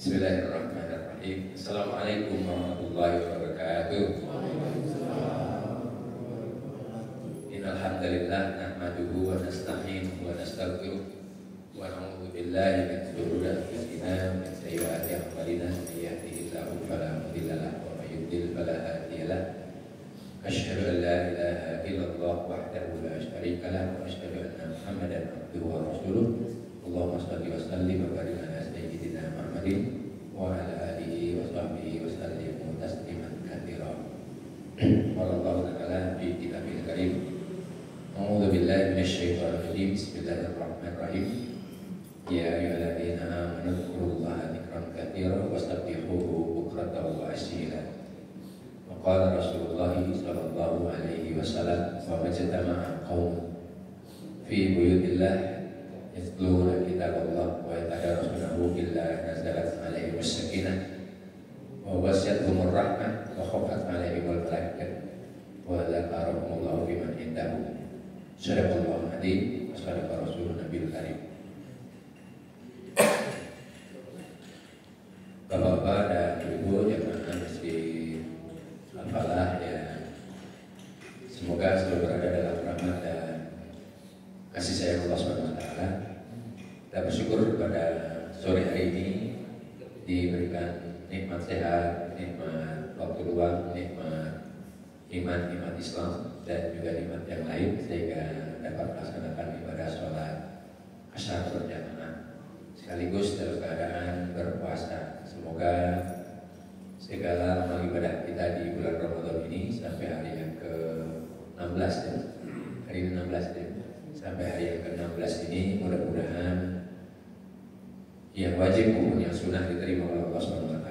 Bismillahirrahmanirrahim. Assalamualaikum warahmatullahi wabarakatuh. Innal hamdalillah nahmaduhu wa nasta'inuhu wa nastaghfiruh wa na'udzu billahi min shururi anfusina wa min sayyiati a'malina may yahdihillahu fala mudilla lahu wa may yudlil fala hadiya lahu. Asyhadu an la ilaha illallah wahdahu la syarika lahu wa asyhadu anna Muhammadan abduhu wa rasuluh. Allahumma shalli wa sallim wa barik ala sayyidina Muhammadin wa ala alihi wa sahbihi wa sallim tasliman katsiran. Wallahu ta'ala fi kitabil karim. A'udzu billahi minasyaitonir rajim. Bismillahirrahmanirrahim. Ya ayyuhalladzina amanu dzkurullaha dzikran katsiran wasabbihuhu bukratan wa asila. Wa qala Rasulullah sallallahu alaihi wasallam wa majtama'a qaumun fi buyutillah yatluna kitaballah wa yatadarasunahu illa nazalat alaihim as-sakinah wa wasiyatuhumur rahmah wa khafat alaihimul malaikah wa dzakarahumullahu biman indahu. Sadaqallahul adzim wa sadaqa rasulun nabiyul karim. Bapak-bapak dan ibu jamaah masjid Al-Falah ya, semoga selalu berada dalam rahmat dan kasih sayang Allah SWT. Kita bersyukur pada sore hari ini diberikan nikmat sehat, nikmat waktu luang, nikmat iman, nikmat Islam, dan juga nikmat yang lain sehingga dapat melaksanakan ibadah sholat asyar berjamaah sekaligus dalam keadaan berpuasa. Semoga segala amal ibadah kita di bulan Ramadan ini sampai hari yang ke-16 ya, hari ini 16 ya, sampai hari yang ke-16 ini mudah-mudahan yang wajib maupun yang sunnah diterima oleh Allah SWT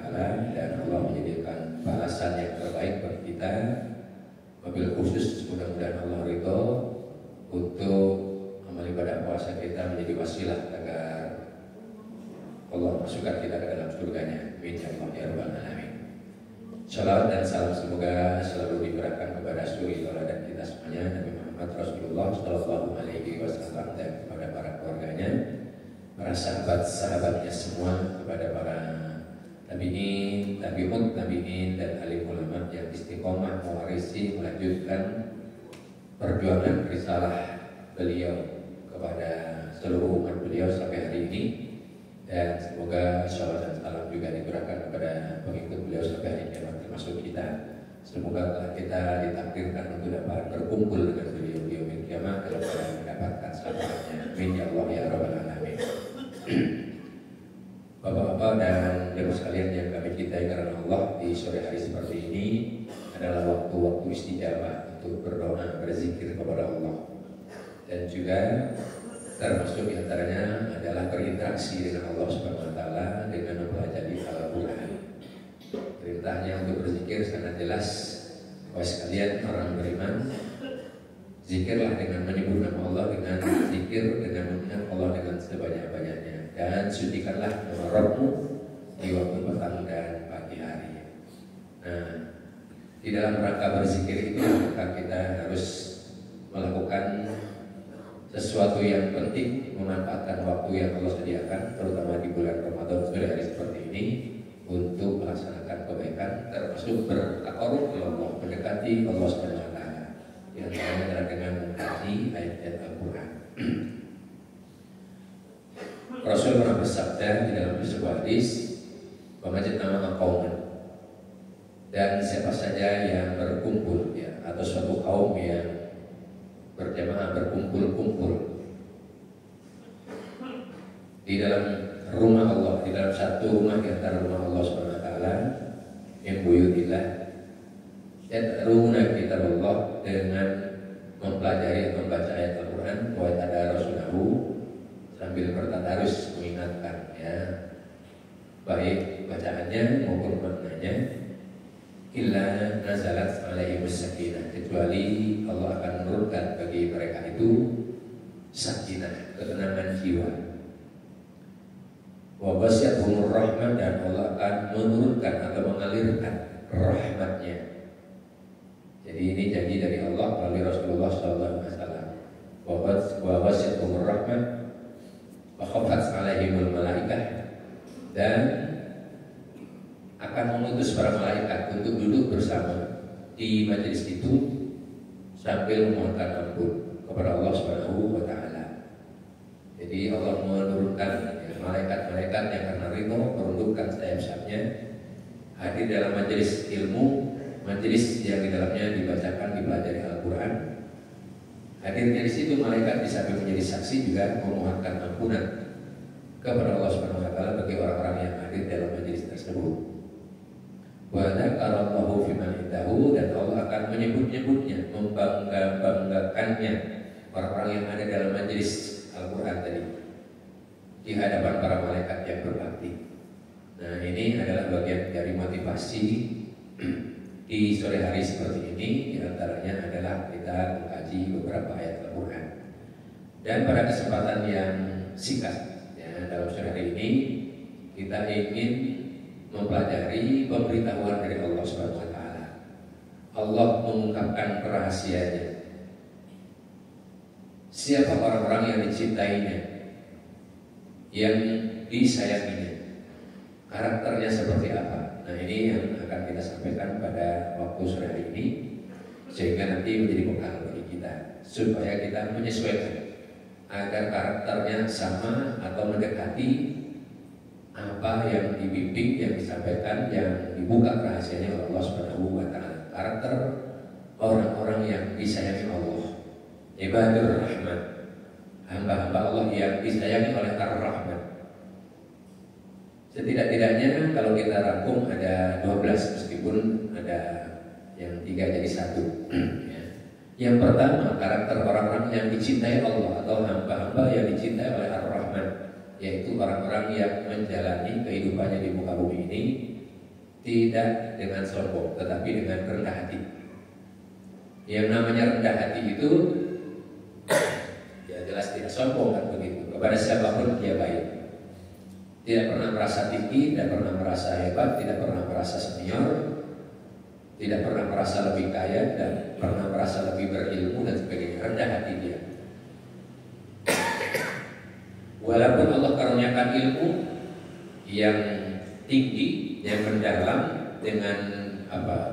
dan Allah menjadikan balasan yang terbaik bagi kita. Wabil khusus mudah-mudahan Allah ridho untuk amal ibadah puasa kita menjadi wasilah agar Allah masukkan kita ke dalam surganya. Amin ya Allah ya rabbal alamin. Salawat dan salam semoga selalu diberikan kepada suri tauladan kita semuanya, Nabi Muhammad Rasulullah Sallallahu Alaihi Wasallam, dan kepada para keluarganya, para sahabat-sahabatnya semua, kepada para tabi'in, tabi'ut tabi'in, dan alim ulama yang istiqomah mewarisi melanjutkan perjuangan risalah beliau kepada seluruh umat beliau sampai hari ini. Dan semoga salawat dan salam juga diberikan kepada pengikut beliau sampai hari kiamat termasuk kita. Semoga kita ditakdirkan untuk dapat berkumpul dengan beliau di yaumil kiamat dalam keadaan mendapatkan syafaatnya. Amin ya Allah ya rabbal alamin. Bapak-bapak dan jemaah sekalian yang kami cintai karena Allah, di sore hari seperti ini adalah waktu-waktu istijabah untuk berdoa, berzikir kepada Allah, dan juga termasuk diantaranya adalah berinteraksi dengan Allah Subhanahu Wa Taala dengan mempelajari Al-Quran. Perintahnya untuk berzikir sangat jelas. Bahwa sekalian orang beriman, zikirlah dengan menyebut nama Allah, dengan zikir, dengan mengingat Allah dengan sebanyak-banyaknya, dan sucikanlah nama Rabbmu di waktu petang dan pagi hari. Nah, di dalam rangka berzikir itu maka kita harus melakukan sesuatu yang penting, memanfaatkan waktu yang Allah sediakan, terutama di bulan Ramadan sore hari seperti ini, untuk melaksanakan kebaikan, termasuk bertakarub kepada Allah, mendekati Allah SWT. Yang pertama adalah dengan mengkaji ayat-ayat Al-Quran. Rasul pernah bersabda di dalam sebuah hadis, "Wamajtama'a qauman," dan siapa saja yang berkumpul ya, atau suatu kaum yang berjamaah berkumpul-kumpul di dalam rumah Allah, di dalam satu rumah di antara rumah Allah SWT, yang buyutillah, yatruna kitaballah, dengan mempelajari atau membaca ayat Al-Quran, wa tadarasunahu, sambil bertadarus mengingatkan ya, baik bacaannya maupun maknanya, illa nazalat alaihimus sakinah, kecuali Allah akan menurunkan bagi mereka itu sakinah, ketenangan jiwa. Wa wasiyatuhumur rahmah, dan Allah akan menurunkan atau mengalirkan rahmatnya. Jadi ini janji dari Allah melalui Rasulullah SAW. Wa wasiyatuhumur rahmah wa khafat alaihimul malaikah, dan akan mengutus para malaikat untuk duduk bersama di majelis itu sambil memohonkan ampun kepada Allah Subhanahu wa taala. Jadi Allah menurunkan malaikat-malaikat yang karena ridho merundukkan sayap-sayapnya hadir dalam majelis ilmu, majelis yang di dalamnya dibacakan, dipelajari Al-Quran. Hadirnya di situ malaikat di samping menjadi saksi juga memohonkan ampunan kepada Allah Subhanahu wa taala bagi orang-orang yang hadir dalam majelis tersebut. Wa dzakarallahu fi man indahu, dan Allah akan menyebut-nyebutnya, membangga-banggakannya orang-orang yang ada dalam majelis Al-Quran tadi di hadapan para malaikat yang berbakti. Nah, ini adalah bagian dari motivasi di sore hari seperti ini. Di antaranya adalah kita mengkaji beberapa ayat Al-Quran. Dan pada kesempatan yang singkat ya, dalam sore hari ini kita ingin mempelajari pemberitahuan dari Allah Subhanahu wa taala. Allah mengungkapkan rahasianya. Siapa orang-orang yang dicintainya, yang disayanginya, karakternya seperti apa? Nah, ini yang akan kita sampaikan pada waktu sore hari ini, sehingga nanti menjadi bekal bagi kita, supaya kita menyesuaikan agar karakternya sama atau mendekati apa yang dibimbing, yang disampaikan, yang dibuka rahasianya oleh Allah Subhanahu wa taala. Karakter orang-orang yang disayangi Allah, Ibadur Rahman, hamba-hamba Allah yang disayangi oleh Ar-Rahman. Setidak-tidaknya kalau kita rangkum ada 12, meskipun ada yang 3 jadi 1 ya. Yang pertama, karakter orang-orang yang dicintai Allah atau hamba-hamba yang dicintai oleh Ar-Rahman, yaitu orang-orang yang menjalani kehidupannya di muka bumi ini tidak dengan sombong, tetapi dengan rendah hati. Yang namanya rendah hati itu ya jelas tidak sombong kan begitu. Kepada siapapun dia baik. Tidak pernah merasa tinggi, tidak pernah merasa hebat, tidak pernah merasa senior, tidak pernah merasa lebih kaya, dan pernah merasa lebih berilmu dan sebagainya. Rendah hati dia. Walaupun Allah karuniakan ilmu yang tinggi, yang mendalam, dengan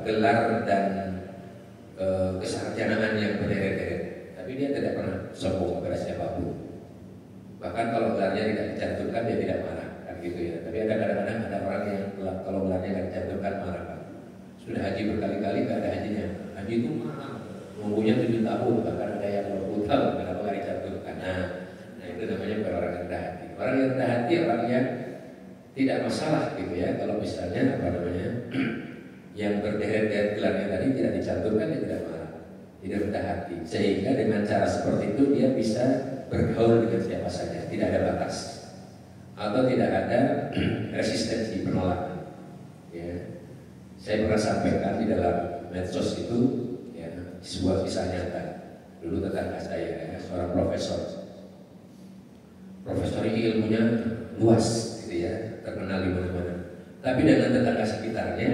gelar dan kesarjanaan yang berderet-deret, tapi dia tidak pernah sombong kepada siapapun. Bahkan kalau gelarnya tidak dicantumkan, dia tidak marah, kan gitu ya. Tapi ada kadang-kadang ada orang yang kalau gelarnya tidak dicantumkan marah, kan. Sudah haji berkali-kali nggak ada hajinya. Haji itu marah, nunggunya 7 tahun, bahkan ada yang 20 tahun kenapa nggak dicantumkan. Nah, itu namanya orang yang rendah hati. Orang yang rendah hati orang yang tidak masalah gitu ya. Kalau misalnya yang berderet-deret gelarnya tadi tidak dicantumkan, dia tidak marah, tidak rendah hati. Sehingga dengan cara seperti itu dia bisa bergaul dengan siapa saja, tidak ada batas atau tidak ada resistensi, penolakan. Ya, saya pernah sampaikan di dalam medsos itu ya, sebuah kisah nyata. Dulu tetangga saya ya, seorang profesor ini ilmunya luas gitu ya, terkenal di mana-mana. Tapi dengan tetangga sekitarnya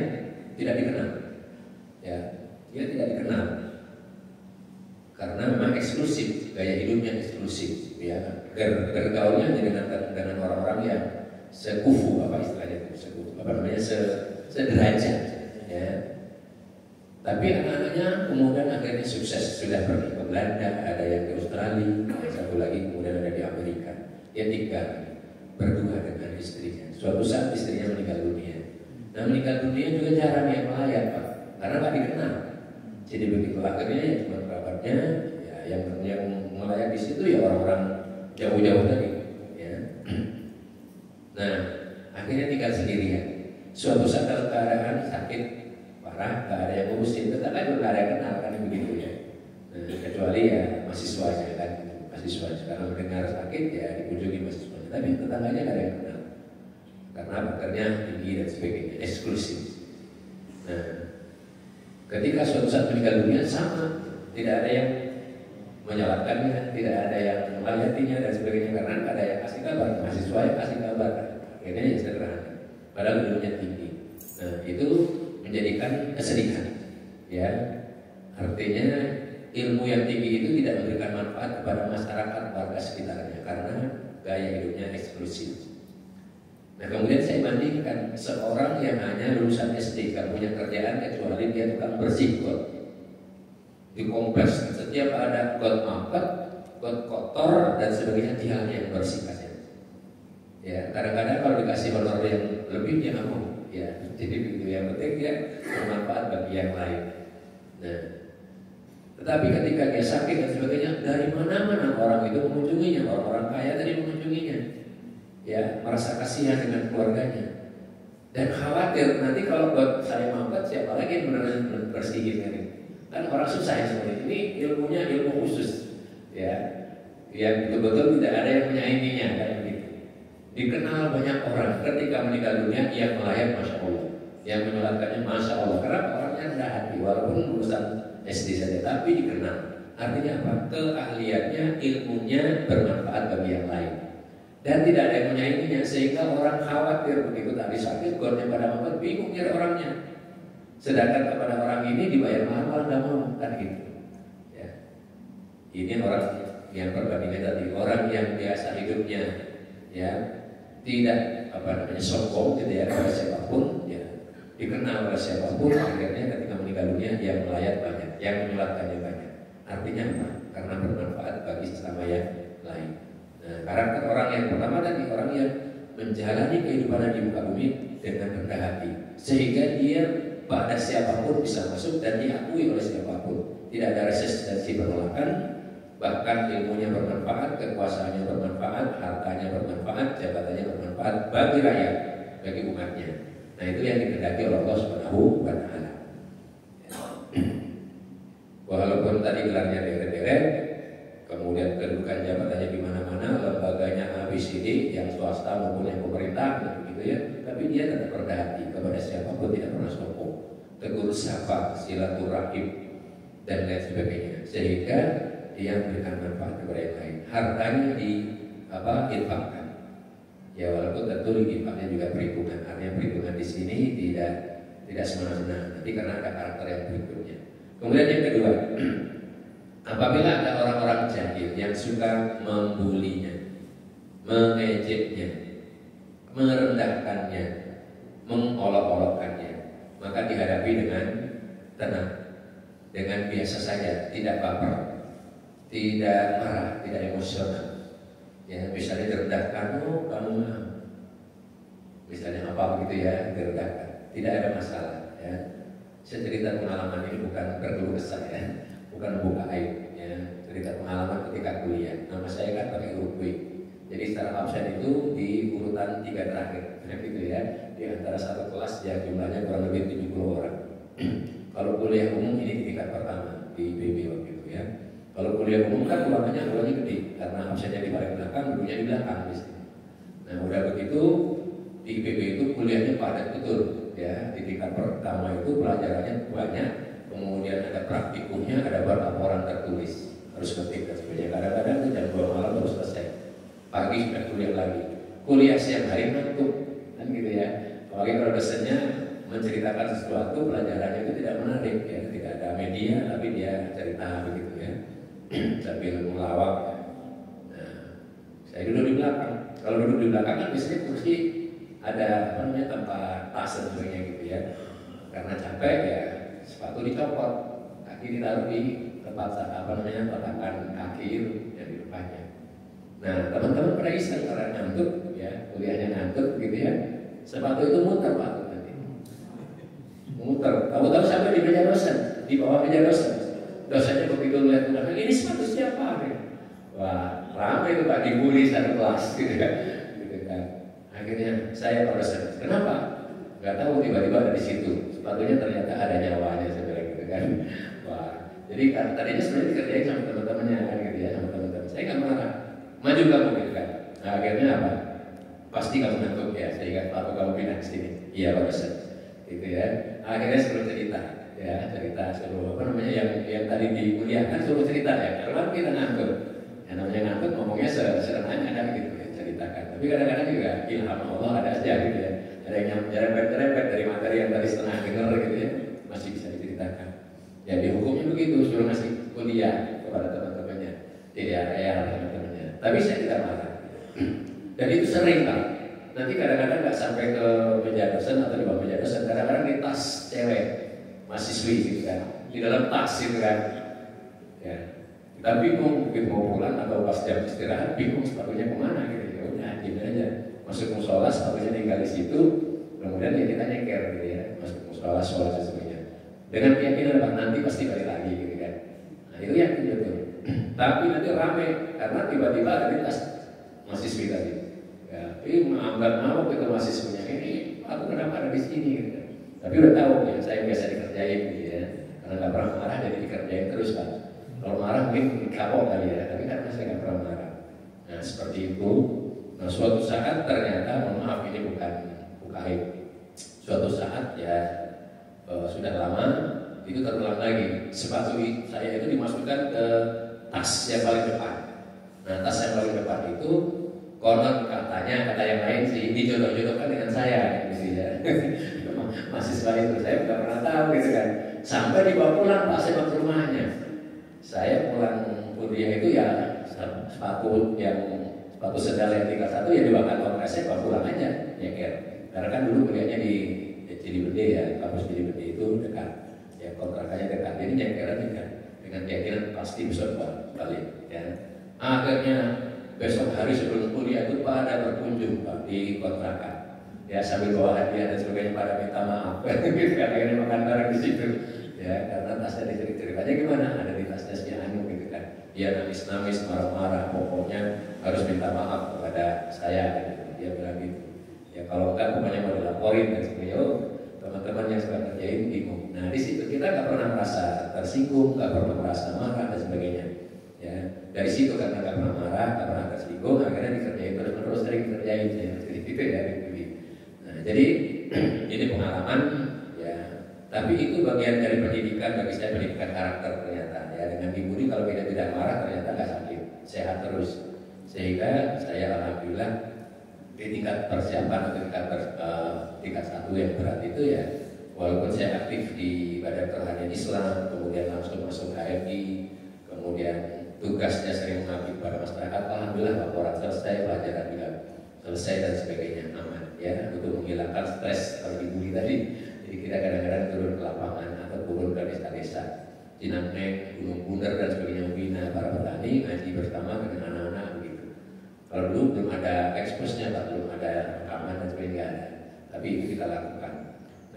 tidak dikenal. Ya, dia tidak dikenal karena memang eksklusif, gaya hidupnya eksklusif, ya. Bergaulnya dengan orang-orang yang sekufu, istilahnya itu, sekufu, sederajat, ya. Tapi anak-anaknya kemudian akhirnya sukses, sudah pergi ke Belanda, ada yang di Australia, satu lagi kemudian ada di Amerika. Dia tinggal berdua dengan istrinya. Suatu saat istrinya meninggal dunia. Nah, meninggal dunia juga jarang yang melayat, Pak, karena nggak dikenal. Jadi begitu akhirnya ya cuma kerabatnya, ya, yang melayat di situ ya orang-orang jauh-jauh tadi, ya. Nah, akhirnya tinggal sendirian. Suatu saat dalam keadaan sakit parah, nggak ada yang ngurusin, tetangga juga nggak ada yang kenal, kan begitu ya. Nah, kecuali ya mahasiswanya kan, mahasiswa sekarang mendengar sakit ya dikunjungi mahasiswanya, tapi tetangganya nggak ada yang kenal karena bakarnya tinggi dan sebagainya, eksklusif. Nah, ketika suatu saat meninggal dunia sama, tidak ada yang menyalakannya, tidak ada yang melayatinya dan sebagainya, karena ada yang kasih kabar, mahasiswa yang kasih kabar, akhirnya ya sederhana, padahal ilmunya tinggi. Nah, itu menjadikan kesedihan, ya. Artinya ilmu yang tinggi itu tidak memberikan manfaat kepada masyarakat warga sekitarnya karena gaya hidupnya eksklusif. Nah, kemudian saya bandingkan bayangkan seorang yang hanya lulusan SD gak punya kerjaan kecuali dia tukang bersih got di kompleks. Setiap ada got mampet, got kotor dan sebagainya, dia yang bersihkan. Ya, kadang-kadang kalau dikasih honor yang lebih dia nggak mau. Ya, jadi begitu. Yang penting dia bermanfaat bagi yang lain. Nah, tetapi ketika dia sakit dan sebagainya, dari mana-mana orang itu mengunjunginya, orang-orang kaya tadi mengunjunginya. Ya, merasa kasihan dengan keluarganya dan khawatir nanti kalau buat saya mampet siapa lagi yang benar-benar bersihin ini. Kan orang susah ya seperti ini, ilmunya ilmu khusus. Ya, yang betul-betul tidak ada yang menyainginya kan begitu. Dikenal banyak orang ketika meninggal dunia ia melayat Masya Allah, yang menyolatkannya Masya Allah, karena orangnya rendah hati walaupun lulusan SD saja, tapi dikenal. Artinya apa? Keahliannya, ilmunya bermanfaat bagi yang lain dan tidak ada yang menyainginya, sehingga orang khawatir begitu tadi sakit gornya pada mampet, bingung nyari orangnya. Sedangkan kepada orang ini dibayar mahal nggak mau kan gitu. Ya. Ini orang yang berbandingnya tadi, orang yang biasa hidupnya ya tidak sombong gitu ya kepada siapapun, ya dikenal oleh siapapun, akhirnya ketika meninggal dunia yang melayat banyak, yang menyolatkannya banyak. Artinya apa? Karena bermanfaat bagi sesama yang lain. Nah, karakter orang yang pertama tadi orang yang menjalani kehidupan di muka bumi dengan rendah hati, sehingga dia pada siapapun bisa masuk dan diakui oleh siapapun, tidak ada resistensi penolakan. Bahkan ilmunya bermanfaat, kekuasaannya bermanfaat, hartanya bermanfaat, jabatannya bermanfaat bagi rakyat, bagi umatnya. Nah itu yang dikehendaki oleh Allah Subhanahu wa Ta'ala. Walaupun tadi gelarnya deret-deret, kemudian kedudukan jabatannya di mana-mana, lembaganya ABCD, yang swasta maupun yang pemerintah, gitu ya. Tapi dia tetap rendah hati kepada siapapun, tidak pernah sombong, tegur sapa, silaturahim dan lain sebagainya, sehingga dia memberikan manfaat kepada yang lain. Hartanya infakkan. Ya walaupun tentu infaknya juga perhitungan. Artinya perhitungan di sini tidak semena-mena. Nanti karena ada karakter yang berikutnya. Kemudian yang kedua, apabila ada orang-orang jahil yang suka membulinya, mengejeknya, merendahkannya, mengolok-olokkannya, maka dihadapi dengan tenang, dengan biasa saja, tidak baper, tidak marah, tidak emosional. Ya, misalnya direndahkan, oh kamu misalnya apa begitu ya, direndahkan, tidak ada masalah. Ya, saya cerita pengalaman ini bukan berkeluh kesah ya, bukan membuka aib. Ya, cerita pengalaman ketika kuliah. Nama saya kan pakai huruf W, jadi secara absen itu di urutan 3 terakhir, gitu ya. Di antara satu kelas yang jumlahnya kurang lebih 70 orang. Kalau kuliah umum ini di tingkat pertama di IPB waktu itu ya. Kalau kuliah umum kan ruangannya gede karena absennya di paling belakang, dulunya di belakang di sini. Nah udah begitu di IPB itu kuliahnya padat betul ya. Di tingkat pertama itu pelajarannya banyak, kemudian ada praktikumnya, ada laporan tertulis, harus ketik dan sebagainya. Kadang-kadang itu jam 2 malam baru selesai, pagi sudah kuliah lagi. Kuliah siang hari ngantuk kan gitu ya. Apalagi kalau dosennya menceritakan sesuatu, pelajarannya itu tidak menarik ya, tidak ada media tapi dia cerita begitu ya, sambil melawak ya. Nah, saya duduk di belakang. Kalau duduk di belakang kan biasanya kursi ada tempat tas dan sebagainya gitu ya. Karena capek ya sepatu dicopot, kaki ditaruh di tempat letakan kaki itu yang di depannya. Nah teman-teman pada iseng karena ngantuk ya, kuliahnya ngantuk gitu ya, sepatu itu muter Pak. Muter, tahu-tahu sampai di meja dosen, di bawah meja dosen. Dosennya begitu lihat belakang, ini sepatu siapa? Wah, ramai itu Pak, dibully satu kelas gitu kan. Akhirnya saya Pak dosen, kenapa? Gak tahu, tiba-tiba ada di situ. Sepatunya ternyata ada nyawanya, saya bilang gitu kan. Wah, jadi kan tadinya sebenarnya dikerjain sama teman-temannya kan gitu ya, sama teman-teman. Saya nggak marah, maju kamu gitu kan. Nah, akhirnya apa? Pasti kamu ngantuk ya, sehingga aku kamu pindah ke sini. Iya Pak dosen. Gitu ya. Akhirnya suruh cerita ya, cerita suruh yang tadi dikuliahkan suruh cerita ya, karena kita ngantuk. Yang namanya ngantuk ngomongnya sederhana kan gitu ya, ceritakan. Tapi kadang-kadang juga ilham Allah ada aja gitu ya. Ada yang nyerempet-nyerempet dari materi yang tadi setengah denger gitu ya, masih bisa diceritakan. Ya dihukumnya begitu, suruh ngasih kuliah kepada teman-temannya, tidak real teman-temannya. Tapi saya tidak marah. Dan itu sering Pak. Nanti kadang-kadang nggak sampai ke meja asli gitu kan, di dalam tas gitu kan. Ya. Kita bingung, mungkin mau pulang atau pas jam istirahat bingung sepatunya kemana gitu. Ya udah, gini aja. Masuk musola sepatunya tinggal di situ, kemudian ya kita nyeker gitu ya, masuk musola sholat sesuanya. Dengan keyakinan nanti pasti balik lagi gitu kan. Nah itu yakin betul. Tapi nanti rame karena tiba-tiba ada di tas mahasiswi tadi. Ya, menganggap itu mahasiswinya ini, aku kenapa ada di sini gitu kan. Tapi udah tahu ya, saya biasa dikerjain gitu ya. Karena nggak pernah marah jadi dikerjain terus kan. Kalau marah mungkin kapok kali ya, tapi karena saya nggak pernah marah. Nah seperti itu. Nah suatu saat ternyata, mohon maaf ini bukan aib. Suatu saat ya sudah lama itu terulang lagi. Sepatu saya itu dimasukkan ke tas yang paling depan. Nah tas yang paling depan itu konon katanya, kata yang lain sih dijodoh-jodohkan dengan saya gitu ya. Mahasiswa itu saya nggak pernah tahu gitu kan. Sampai dibawa pulang Pak saya ke rumahnya. Saya pulang kuliah itu ya sepatu sendal yang 31 ya dibawa kantor saya bawa pulang aja nyeker. Karena kan dulu kuliahnya di Cilibede ya, kampus Cilibede itu dekat. Ya kontrakannya dekat. Jadi nyekeran juga dengan keyakinan pasti besok balik ya. Akhirnya besok hari sebelum kuliah itu pada berkunjung Pak di kontrakan. Ya sambil bawa hadiah dan sebagainya pada minta maaf. Gitu akhirnya makan bareng di situ. Ya karena tasnya diceri-ceritanya gimana? Ada di tasnya si Anu gitu kan. Dia nangis-nangis, marah-marah, pokoknya harus minta maaf kepada saya. Gitu. Dia bilang gitu. Ya kalau enggak pokoknya mau dilaporin dan sebagainya. Oh, teman-teman yang suka kerjain bingung. Nah di situ kita nggak pernah merasa tersinggung, nggak pernah merasa marah dan sebagainya. Ya dari situ karena nggak pernah marah, nggak pernah tersinggung, akhirnya dikerjain terus-menerus sering dikerjain. Gitu ya. Nah jadi ini pengalaman. Tapi itu bagian dari pendidikan bagi saya, pendidikan karakter ternyata ya. Dengan dibully kalau kita tidak marah ternyata nggak sakit, sehat terus. Sehingga saya alhamdulillah di tingkat persiapan atau tingkat 1 yang berat itu ya, walaupun saya aktif di Badan Pertanian Islam, kemudian langsung masuk HMI, kemudian tugasnya sering mengabdi pada masyarakat, alhamdulillah laporan selesai, pelajaran juga selesai dan sebagainya, aman ya, untuk menghilangkan stres kalau dibully tadi. Jadi kita kadang-kadang turun ke lapangan atau turun ke desa-desa, Cinangnek, Gunung Bunder dan sebagainya, membina para petani, ngaji bersama dengan anak-anak begitu. Kalau dulu belum ada eksposnya, belum ada rekaman dan sebagainya, ada. Tapi itu kita lakukan.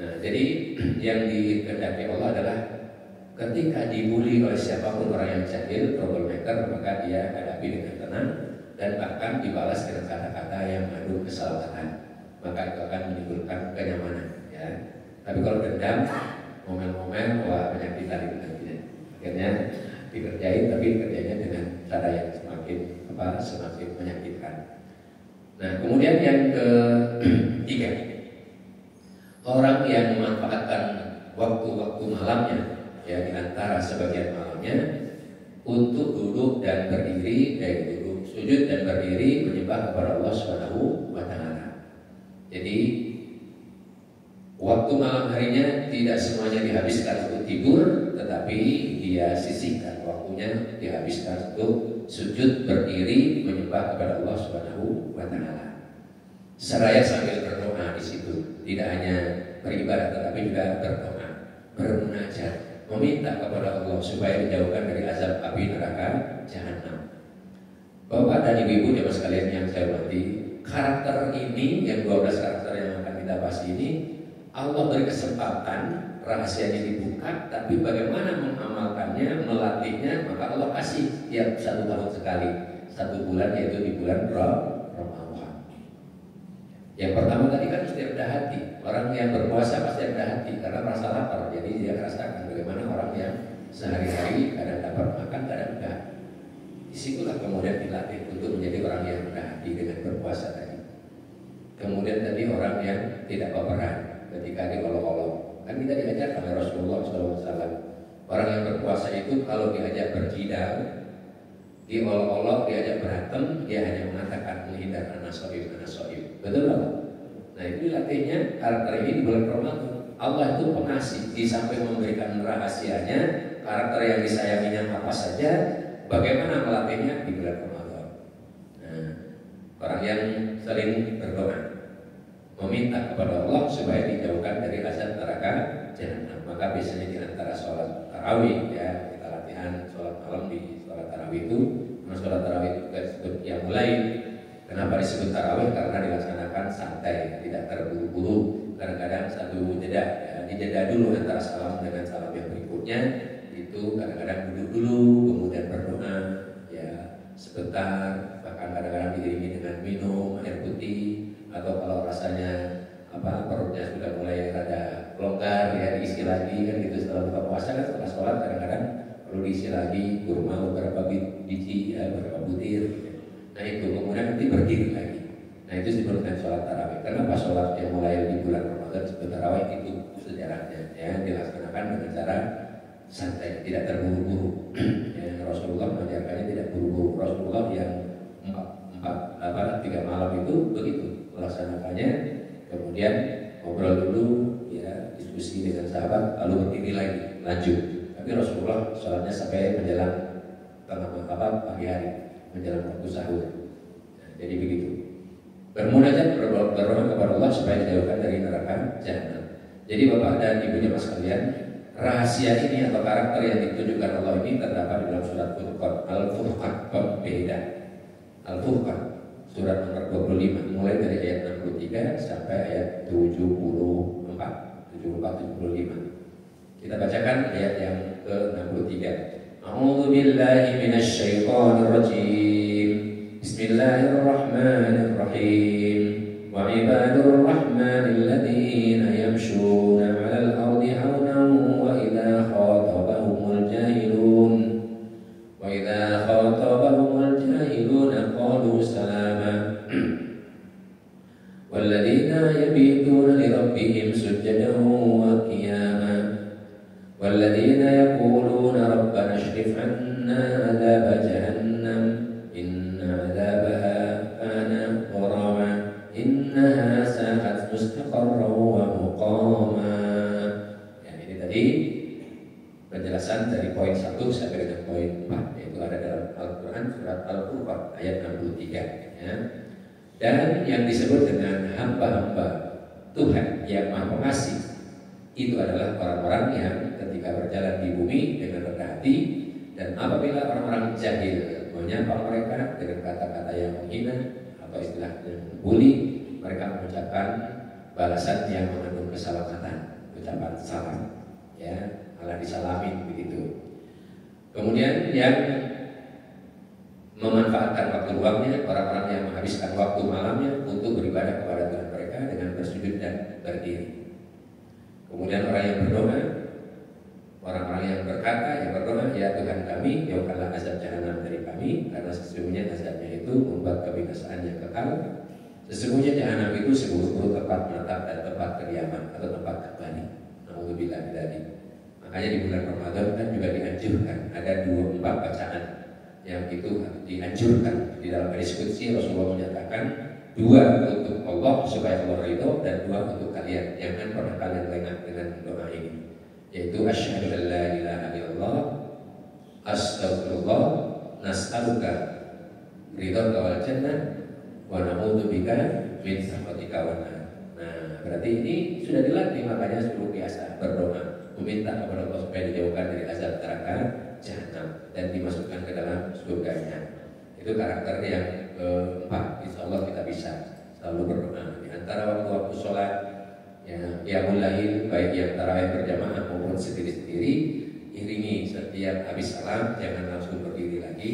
Nah, jadi yang dikehendaki Allah adalah ketika dibully oleh siapapun orang yang jahil, troublemaker, maka dia hadapi dengan tenang dan bahkan dibalas dengan kata-kata yang mengandung kesalahpahaman. Maka itu akan menimbulkan kenyamanan. Ya. Tapi kalau dendam, ngomel-ngomel, wah penyakitan itu nantinya. Akhirnya dikerjain, tapi kerjanya dengan cara yang semakin menyakitkan. Nah, kemudian yang ketiga, orang yang memanfaatkan waktu-waktu malamnya, ya di antara sebagian malamnya, untuk duduk dan berdiri, duduk, sujud dan berdiri menyembah kepada Allah Subhanahu wa Ta'ala. Jadi waktu malam harinya tidak semuanya dihabiskan untuk tidur, tetapi dia sisihkan waktunya dihabiskan untuk sujud berdiri menyembah kepada Allah Subhanahu wa Ta'ala. Seraya sambil berdoa di situ, tidak hanya beribadah tetapi juga berdoa, bermunajat, meminta kepada Allah supaya dijauhkan dari azab api neraka jahanam. Bapak dan Ibu jemaah sekalian yang saya hormati, karakter ini yang 12 karakter yang akan kita bahas ini, Allah beri kesempatan, rahasianya dibuka, tapi bagaimana mengamalkannya, melatihnya, maka Allah kasih tiap 1 tahun sekali, 1 bulan, yaitu di bulan Ramadan. Yang pertama tadi kan mesti rendah hati. Orang yang berpuasa pasti rendah hati karena merasa lapar, jadi dia rasakan bagaimana orang yang sehari-hari kadang dapat makan, kadang enggak. Disitulah kemudian dilatih untuk menjadi orang yang rendah hati dengan berpuasa tadi. Kemudian tadi orang yang tidak baperan ketika diolok-olok. Kan kita diajar oleh Rasulullah SAW. Orang yang berpuasa itu kalau diajak berjidal, diolok-olok, diajak berantem, dia hanya mengatakan menghindar anasoib. Betul nggak? Nah itu latihnya karakter ini di bulan Ramadan. Allah itu pengasih, di samping memberikan rahasianya, karakter yang disayanginya apa saja, bagaimana melatihnya di bulan Ramadan. Nah, orang yang sering berdoa, meminta meminta kepada Allah supaya dijauhkan dari azab neraka jahanam. Maka biasanya di antara sholat tarawih, ya kita latihan sholat malam di sholat tarawih itu. Karena sholat tarawih juga disebut yang mulai. Kenapa disebut tarawih? Karena dilaksanakan santai, tidak terburu-buru. Kadang-kadang satu jeda, ya, dijeda dulu antara salam dengan salam yang berikutnya. Itu kadang-kadang duduk dulu, kemudian berdoa, ya sebentar. Bahkan kadang-kadang diiringi dengan minum air putih, atau kalau rasanya perutnya sudah mulai rada longgar, ya diisi lagi kan gitu. Setelah buka puasa kan, setelah sholat kadang-kadang perlu diisi lagi kurma beberapa biji, ya, beberapa butir. Nah itu kemudian nanti berdiri lagi. Nah itu disebutkan sholat tarawih. Kenapa sholat yang mulai di bulan Ramadan disebut tarawih? Itu sejarahnya, ya dilaksanakan dengan cara santai, tidak terburu-buru. Ya, Rasulullah mengajarkannya tidak buru-buru. Rasulullah yang 3 malam itu begitu melaksanakannya. Kemudian ngobrol dulu, ya diskusi dengan sahabat, lalu berdiri lagi, lanjut. Tapi Rasulullah sholatnya sampai menjelang pagi hari, menjelang waktu sahur. Nah, jadi begitu. Bermunajat, berdoa kepada Allah supaya dijauhkan dari neraka jahanam. Jadi Bapak dan Ibu jemaah sekalian, rahasia ini atau karakter yang ditunjukkan Allah ini terdapat di dalam surat Al-Furqan, beda. Al-Furqan, surat nomor 25, mulai dari ayat 63 sampai ayat 74, 75. Kita bacakan ayat yang ke-63. A'udzu billahi minasy syaithanir rajim. Bismillahirrahmanirrahim. Wa ibadur rahmanil ladzina yamshuna 'alal ardi hawnan wa idza khatabahumul jahilun qalu salama. Walladzina yabituna li rabbihim sujjadan wa qiyama. Walladzina yaquluna rabbana ashrif 'anna 'adzaba jahannam inna 'adzabaha kana gharama innaha sa'at mustaqarran wa muqama. Ya, ini tadi penjelasan dari poin 1 sampai dengan poin 4, yaitu ada dalam Al-Quran surat Al-Furqan ayat 63, ya. Dan yang disebut dengan hamba-hamba Tuhan yang Maha Pengasih itu adalah orang-orang yang ketika berjalan di bumi dengan rendah hati, dan apabila orang-orang jahil menyapa mereka dengan kata-kata yang menghina atau istilahnya membuli, mereka mengucapkan balasan yang mengandung keselamatan, ucapan salam, ya, malah disalamin begitu. Kemudian yang memanfaatkan waktu luangnya, orang-orang yang menghabiskan waktu malamnya untuk beribadah kepada Tuhan mereka dengan bersujud dan berdiri. Kemudian orang yang berdoa, orang-orang yang berkata, yang berdoa, ya Tuhan kami, jauhkanlah azab jahanam dari kami, karena sesungguhnya azabnya itu membuat kebinasaan yang kekal. Sesungguhnya jahanam itu seburuk-buruk tempat menetap dan tempat kediaman atau tempat kembali. Nauzubillah min dzalik. Makanya di bulan Ramadan kan juga dianjurkan ada 24 bacaan yang itu dianjurkan. Di dalam hadis qudsi Rasulullah menyatakan 2 untuk Allah supaya Allah ridho, dan 2 untuk kalian. Jangan pernah kalian lengah dengan doa ini, yaitu asyhadu an la ilaha illallah astaghfirullah nas'aluka ridhaka wal jannah wa na'udzubika min sakhatika wan nar. Nah, berarti ini sudah dilatih, makanya suruh biasa berdoa, meminta kepada Allah supaya dijauhkan dari azab neraka jahanam dan dimasukkan ke dalam surganya. Itu karakter yang keempat. Insya Allah kita bisa selalu berdoa di antara waktu-waktu sholat, ya mulai baik yang tarawih berjamaah maupun sendiri-sendiri. Iringi setiap habis salam, jangan langsung berdiri lagi,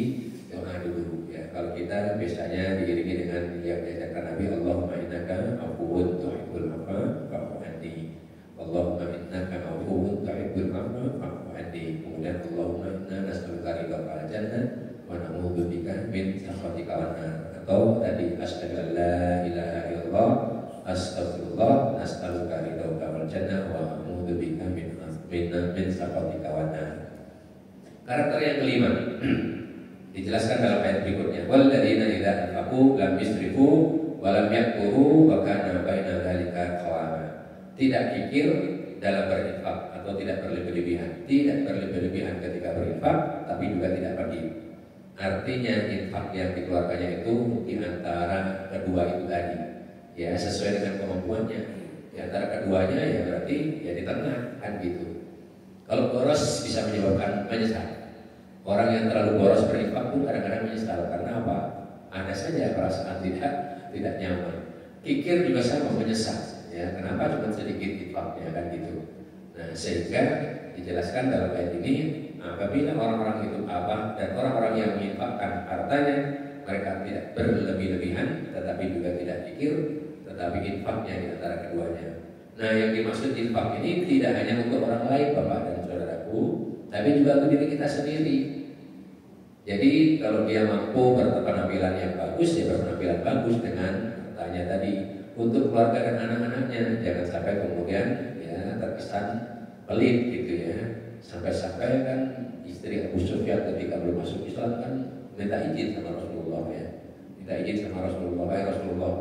doa dulu. Ya, kalau kita biasanya diiringi dengan yang diajarkan Nabi, Allahumma innaka afuwwun tuhibbul afwa fa'fu anni. Allahumma innaka afuwwun tuhibbul afwa fa'fu anni. Kemudian Allahumma inna nas'aluka ridhaka wal jannah wa na'udzubika min sakhatika wan nar. Atau tadi asyhadu an la ilaha illallah astaghfirullah nas'aluka ridhaka wal jannah wa na'udzubika min sakhatika wan nar. Karakter yang kelima dijelaskan dalam ayat berikutnya, walladzina idza anfaqu lam yusrifu wa lam yaqturu wa kana baina dzalika qawama. Tidak kikir dalam berinfak atau tidak berlebih-lebihan, tidak berlebih-lebihan ketika berinfak, tapi juga tidak pergi. Artinya infak yang dikeluarkannya itu di antara kedua itu tadi, ya sesuai dengan kemampuannya. Di antara keduanya ya berarti ya di tengah kan gitu. Kalau boros bisa menyebabkan menyesal. Orang yang terlalu boros berinfak pun kadang-kadang menyesal karena apa? Ada saja perasaan tidak nyaman. Kikir juga sama menyesal. Ya, kenapa cuma sedikit infaknya kan gitu. Nah, sehingga dijelaskan dalam ayat ini apabila orang-orang itu apa dan orang-orang yang menginfakkan hartanya mereka tidak berlebih-lebihan tetapi juga tidak kikir tetapi infaknya di antara keduanya. Nah, yang dimaksud infak ini tidak hanya untuk orang lain Bapak dan Saudaraku, tapi juga untuk diri kita sendiri. Jadi kalau dia mampu berpenampilan yang bagus, ya berpenampilan bagus dengan hartanya tadi. Untuk keluarga dan anak-anaknya, jangan sampai kemudian ya terkesan pelit gitu ya. Sampai-sampai kan istri Abu Sufyan ketika belum masuk Islam kan minta izin sama Rasulullah ya. Minta izin sama Rasulullah, Rasulullah,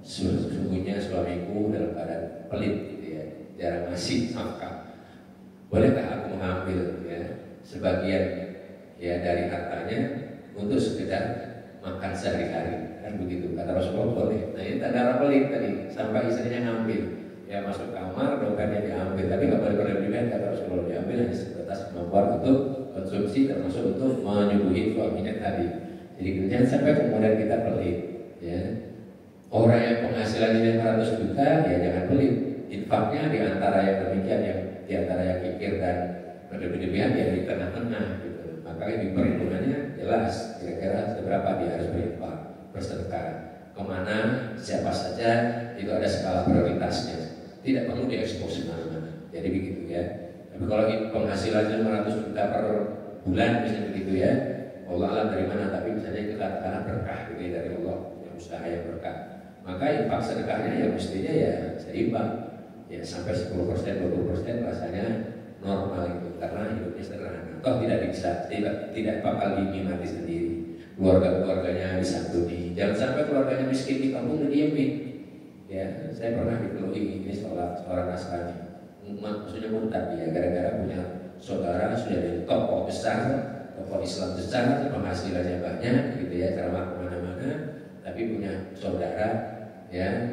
sesungguhnya suamiku dalam keadaan pelit gitu ya, jarang ngasih nafkah. Bolehkah aku mengambil ya sebagian ya dari hartanya untuk sekedar makan sehari-hari? Kan begitu kata Rasulullah, boleh. Nah ini tanda pelit tadi, sampai istrinya ngambil ya, masuk kamar dompetnya diambil, tapi nggak boleh berlebihan kata Rasulullah, diambil hanya sebatas kemampuan untuk konsumsi termasuk untuk menyuguhi suaminya tadi. Jadi jangan sampai kemudian kita pelit ya. Orang yang penghasilannya 500 juta ya jangan pelit. Infaknya di antara yang demikian, yang di antara yang kikir dan berlebihan ya di tengah-tengah gitu. Maka di perhitungannya jelas kira-kira seberapa dia harus berinfak, bersedekah, kemana, siapa saja, itu ada skala prioritasnya. Tidak perlu diekspos kemana-mana. Jadi begitu ya. Tapi kalau penghasilannya 500 juta per bulan misalnya begitu ya, Allah alam dari mana, tapi misalnya itu katakanlah berkah gitu ya, dari Allah, yang usaha yang berkah. Maka infak sedekahnya ya mestinya ya seimbang. Ya sampai 10%, 20% rasanya normal itu karena hidupnya sederhana. Toh tidak bisa, tidak bakal dinikmati sendiri. Keluarganya disantuni. Jangan sampai keluarganya miskin di kampung didiemin. Ya, saya pernah dikeluhi ini seorang Nasrani. Maksudnya murtad ya, gara-gara punya saudara sudah jadi tokoh besar, tokoh Islam besar, penghasilannya banyak, gitu ya, ceramah kemana-mana, tapi punya saudara, ya,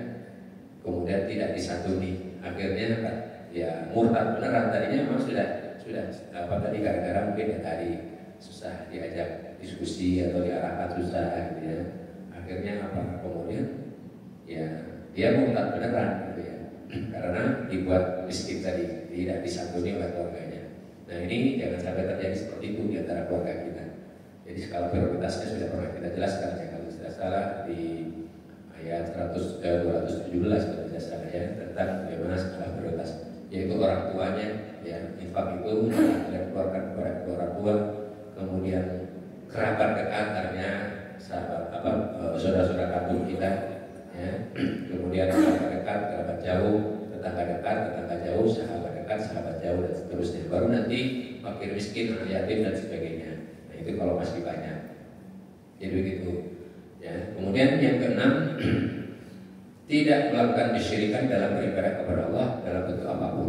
kemudian tidak disantuni. Akhirnya ya murtad beneran. Tadinya memang sudah apa tadi gara-gara mungkin ya tadi susah diajak diskusi atau diarahkan susah gitu ya. Akhirnya apa kemudian ya dia murtad beneran gitu ya. Karena dibuat miskin tadi, tidak disantuni oleh keluarganya. Nah ini jangan sampai terjadi seperti itu di antara keluarga kita. Jadi skala prioritasnya sudah pernah kita jelaskan ya, kalau tidak salah di ayat 217 kalau tidak salah ya, tentang bagaimana skala prioritas, yaitu orang tuanya ya, infak itu yang keluarkan kepada kedua orang tua, kemudian kerabat dekat artinya sahabat saudara-saudara kandung kita ya, kemudian kerabat dekat, kerabat jauh, tetangga dekat, tetangga jauh, sahabat dekat, sahabat jauh dan seterusnya. Baru nanti fakir miskin, anak yatim dan sebagainya. Nah itu kalau masih banyak. Jadi begitu. Ya, kemudian yang keenam, tidak melakukan kesyirikan dalam beribadah kepada Allah dalam bentuk apapun.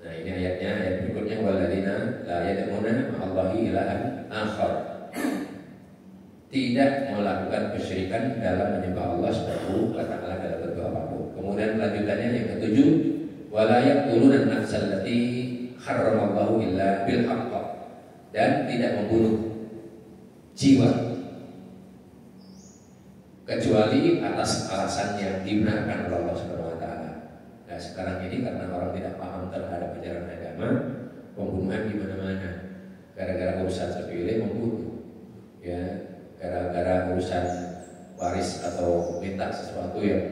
Nah ini ayatnya, ayat berikutnya, walladzina la yad'una ma'allahi ilahan akhar. Tidak melakukan kesyirikan dalam menyembah Allah subhanahu wa ta'ala dalam bentuk apapun. Kemudian lanjutannya yang ketujuh, wala yaqtuluna an-nafsal lati harramallahu illa bil haqq. Dan tidak membunuh jiwa kecuali atas alasan yang dibenarkan oleh Allah Subhanahu wa taala. Nah, sekarang ini karena orang tidak paham terhadap ajaran agama, pembunuhan di mana-mana. Gara-gara urusan sepele membunuh. Ya, gara-gara urusan waris atau minta sesuatu yang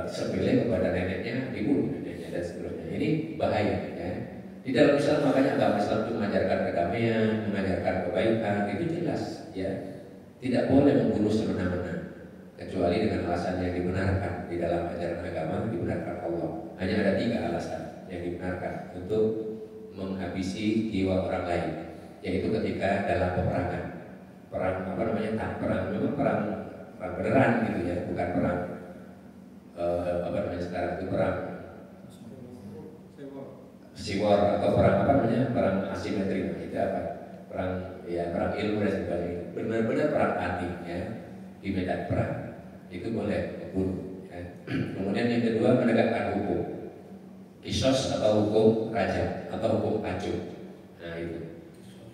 sepele kepada neneknya dibunuh neneknya dan seterusnya. Ini bahaya ya. Di dalam Islam makanya agama Islam itu mengajarkan kedamaian, mengajarkan kebaikan, itu jelas ya. Tidak boleh membunuh semena-mena kecuali dengan alasan yang dibenarkan di dalam ajaran agama, dibenarkan Allah. Hanya ada 3 alasan yang dibenarkan untuk menghabisi jiwa orang lain, yaitu ketika dalam peperangan, perang apa namanya, perang memang perang beneran gitu ya, bukan perang apa namanya sekarang itu perang siwar atau perang apa namanya, perang asimetri. Itu apa? Perang ya, perang ilmu dan sebagainya. Benar-benar perang hati ya, di medan perang itu boleh. bunuh. Ya. Kemudian yang kedua, menegakkan hukum, kisos atau hukum rajam atau hukum acuh. Nah itu,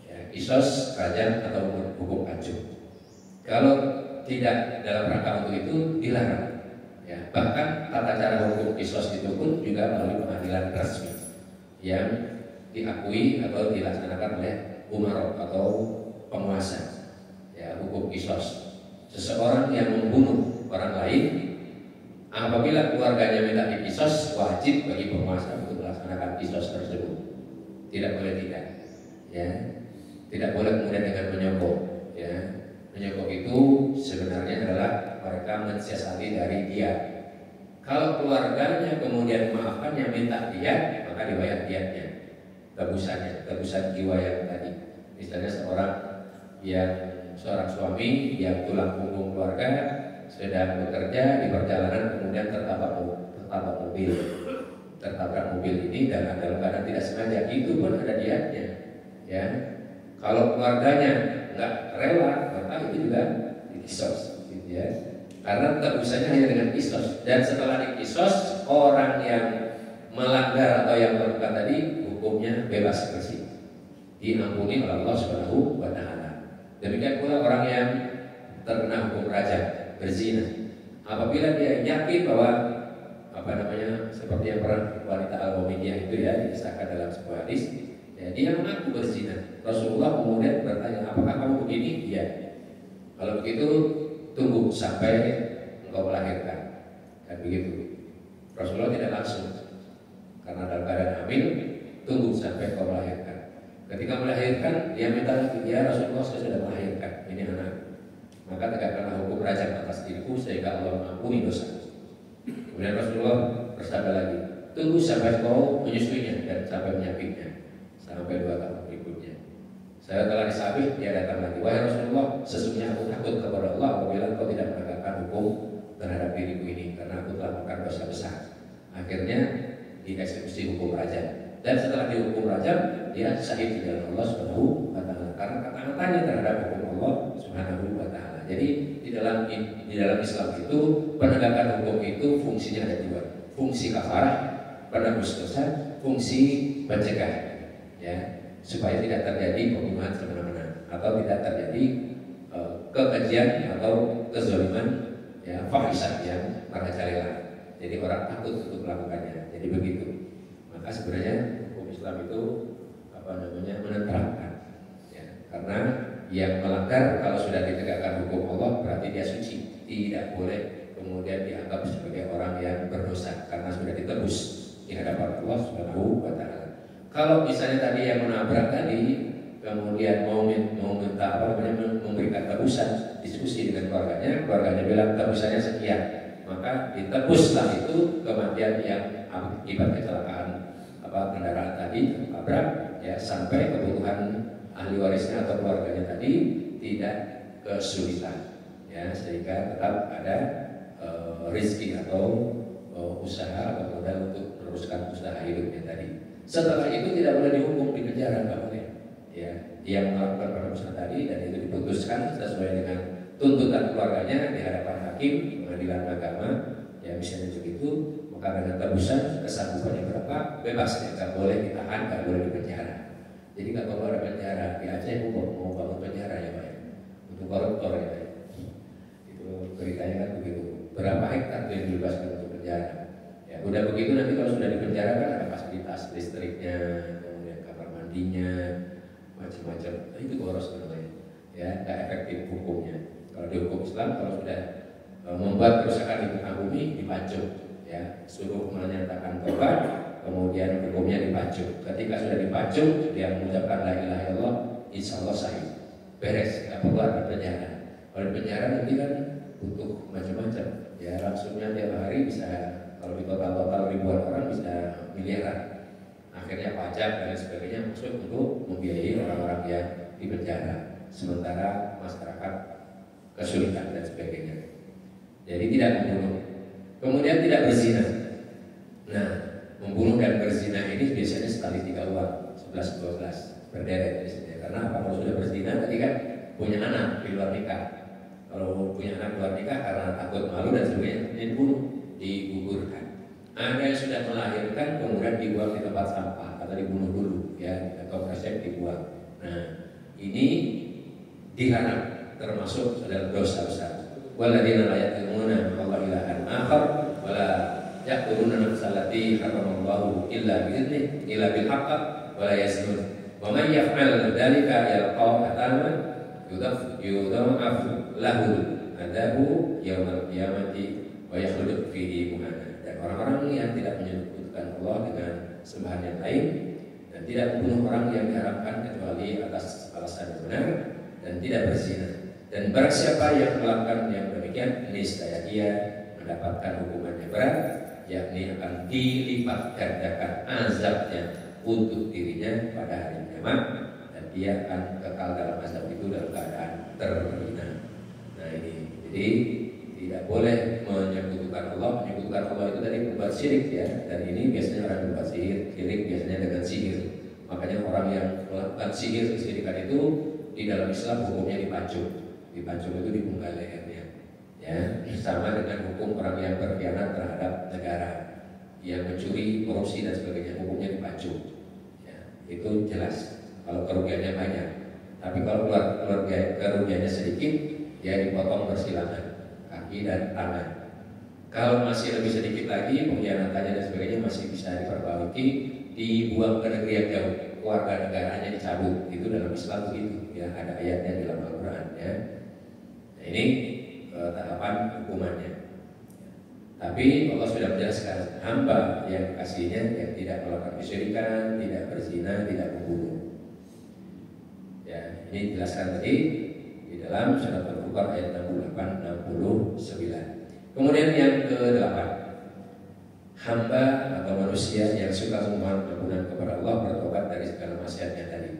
ya, kisos, rajam atau hukum acuh. Kalau tidak dalam rangka untuk itu dilarang. Ya, bahkan tata cara hukum kisos itu pun juga melalui pengadilan resmi yang diakui atau dilaksanakan oleh umaro atau penguasa. Ya, hukum kisos. Seseorang yang membunuh orang lain, apabila keluarganya minta dikisos, wajib bagi penguasa untuk melaksanakan kisos tersebut. Tidak boleh tidak. Ya, tidak boleh kemudian dengan menyogok. Ya, menyogok itu sebenarnya adalah mereka mensiasati dari dia. Kalau keluarganya kemudian memaafkan yang minta dia, maka dibayar diatnya, tebusan jiwa yang tadi. Misalnya seorang suami yang tulang punggung keluarga sedang bekerja di perjalanan kemudian tertabrak mobil ini dan dalam keadaan tidak sengaja, itu pun ada diatnya. Ya, kalau keluarganya nggak rela, maka itu juga dikisos, gitu ya. Karena tebusannya hanya dengan kisos. Dan setelah dikisos, orang yang melanggar atau yang melakukan tadi hukumnya bebas bersih, diampuni oleh Allah Subhanahu wa Ta'ala. Demikian pula orang yang terkena hukum rajam, berzina, apabila dia yakin bahwa seperti yang pernah wanita Al-Muminiyah itu ya dikisahkan dalam sebuah hadis, ya, dia mengaku berzina. Rasulullah kemudian bertanya, apakah kamu begini? Iya. Kalau begitu tunggu sampai engkau melahirkan. Dan begitu. Rasulullah tidak langsung, karena dalam keadaan hamil, tunggu sampai engkau melahirkan. Ketika melahirkan, dia minta lagi, ya Rasulullah, saya sudah melahirkan, ini anak. Maka tegakkanlah hukum rajam atas diriku sehingga Allah mengampuni dosa. Kemudian Rasulullah bersabda lagi, tunggu sampai engkau menyusuinya dan sampai menyapitnya, sampai 2 tahun berikutnya. Saya telah disabit, dia datang lagi, wahai Rasulullah, sesungguhnya aku takut kepada Allah apabila engkau tidak menegakkan hukum terhadap diriku ini, karena aku telah melakukan dosa besar. Akhirnya dieksekusi hukum rajam. Dan setelah dihukum rajam, dia syahid di dalam Allah Subhanahu wa Ta'ala karena ketaatannya terhadap hukum Allah Subhanahu wa Ta'ala. Jadi di dalam Islam itu penegakan hukum itu fungsinya ada 2, fungsi kafarah, penebus dosa, fungsi pencegah, ya, supaya tidak terjadi pembunuhan semena-mena atau tidak terjadi kekejian atau kezaliman, ya, fahisah yang merajalela. Jadi orang takut untuk melakukannya. Jadi begitu. Maka sebenarnya hukum Islam itu menenteramkan, ya, karena yang melanggar kalau sudah ditegakkan hukum Allah berarti dia suci, tidak boleh kemudian dianggap sebagai orang yang berdosa karena sudah ditebus di hadapan Allah Subhanahu wa Ta'ala. Kalau misalnya tadi yang menabrak tadi kemudian mau minta memberikan tebusan, diskusi dengan keluarganya bilang tebusannya sekian, maka ditebuslah itu kematian yang akibat kecelakaan kendaraan tadi tertabrak, ya, sampai kebutuhan ahli warisnya atau keluarganya tadi tidak kesulitan, ya, sehingga tetap ada rezeki atau usaha atau modal untuk meneruskan usaha hidupnya tadi. Setelah itu tidak boleh dihukum, di penjara nggak boleh, ya, yang melakukan penebusan tadi, dan itu diputuskan sesuai dengan tuntutan keluarganya di hadapan hakim pengadilan agama, ya, misalnya begitu. Maka dengan tebusan kesanggupannya berapa, bebas, ya, nggak boleh ditahan, nggak boleh dipenjara. Jadi nggak perlu ada penjara. Di Aceh mau bangun penjara, ya Pak, untuk koruptor, ya Pak. Itu beritanya kan begitu. Berapa hektar yang dibebaskan untuk penjara? Ya udah begitu, nanti kalau sudah di penjara kan ada fasilitas listriknya, kemudian kamar mandinya, macam-macam. Nah, itu boros namanya. Ya, nggak efektif hukumnya. Kalau di hukum Islam, kalau sudah membuat kerusakan di muka bumi, dipancung, ya, suruh menyatakan taubat, kemudian hukumnya dipancung. Ketika sudah dipancung, dia mengucapkan la ilaha illallah, insya Allah sahih, beres, nggak perlu ada penjara. Kalau di penjara nanti kan butuh macam-macam, ya, langsungnya tiap hari bisa, kalau di total ribuan orang bisa miliaran. Akhirnya pajak dan sebagainya masuk untuk membiayai orang-orang yang di penjara, sementara masyarakat kesulitan dan sebagainya. Jadi tidak membunuh, kemudian tidak berzina. Nah, membunuh dan berzina ini biasanya sekali 3 uang, 11-12 berderet biasanya. Karena apa? Kalau sudah berzina tadi kan punya anak di luar nikah, Kalau punya anak luar nikah karena takut malu dan sebagainya, dibunuh, digugurkan. Ada yang sudah melahirkan kemudian dibuang di tempat sampah atau dibunuh dulu, ya, atau kresek dibuang. Nah, ini diharam, termasuk adalah dosa besar. Walladzina la yaquluna Allah ilahan akhar wala yaquluna nafsallati haramallahu illa bi'idznihi illa bil haqq wala yaznun. Wa man yaf'al dzalika yalqa atama yudha'af lahu adabu yaumal qiyamati wa yakhlud fihi muhana. Dan orang-orang yang tidak menyebutkan Allah dengan sembahan yang lain dan tidak membunuh orang yang diharamkan kecuali atas alasan yang benar dan tidak berzina. Dan barang siapa yang melakukan yang demikian, niscaya ia mendapatkan hukuman yang berat, yakni akan dilipat gandakan azabnya untuk dirinya pada hari kiamat, dan dia akan kekal dalam azab itu dalam keadaan terhina. Nah ini, jadi tidak boleh menyekutukan Allah. Menyekutukan Allah itu dari berbuat syirik, ya. Dan ini biasanya orang berbuat syirik biasanya dengan sihir. Makanya orang yang melakukan sihir kesirikan itu di dalam Islam hukumnya dipancung. Dipancung itu dipenggal lehernya, ya. Sama dengan hukum orang yang berkhianat terhadap negara, yang mencuri, korupsi dan sebagainya, hukumnya dipancung. Ya, itu jelas. Kalau kerugiannya banyak, tapi kalau kerugiannya sedikit, ya dipotong persilangan kaki dan tangan. Kalau masih lebih sedikit lagi, pengkhianatannya dan sebagainya masih bisa diperbaiki, dibuang ke negeri yang jauh, keluarga negaranya dicabut. Itu dalam Islam begitu, ya, ada ayatnya di dalam Al-Quran, ya. Nah, ini tahapan hukumannya. Tapi Allah sudah menjelaskan, hamba yang kasihnya yang tidak melakukan kesyirikan, tidak berzina, tidak membunuh. Ya, ini dijelaskan tadi di dalam surat Al-Furqan ayat 68-69. Kemudian yang ke-8, hamba atau manusia yang suka memohon ampunan kepada Allah, bertobat dari segala maksiatnya tadi.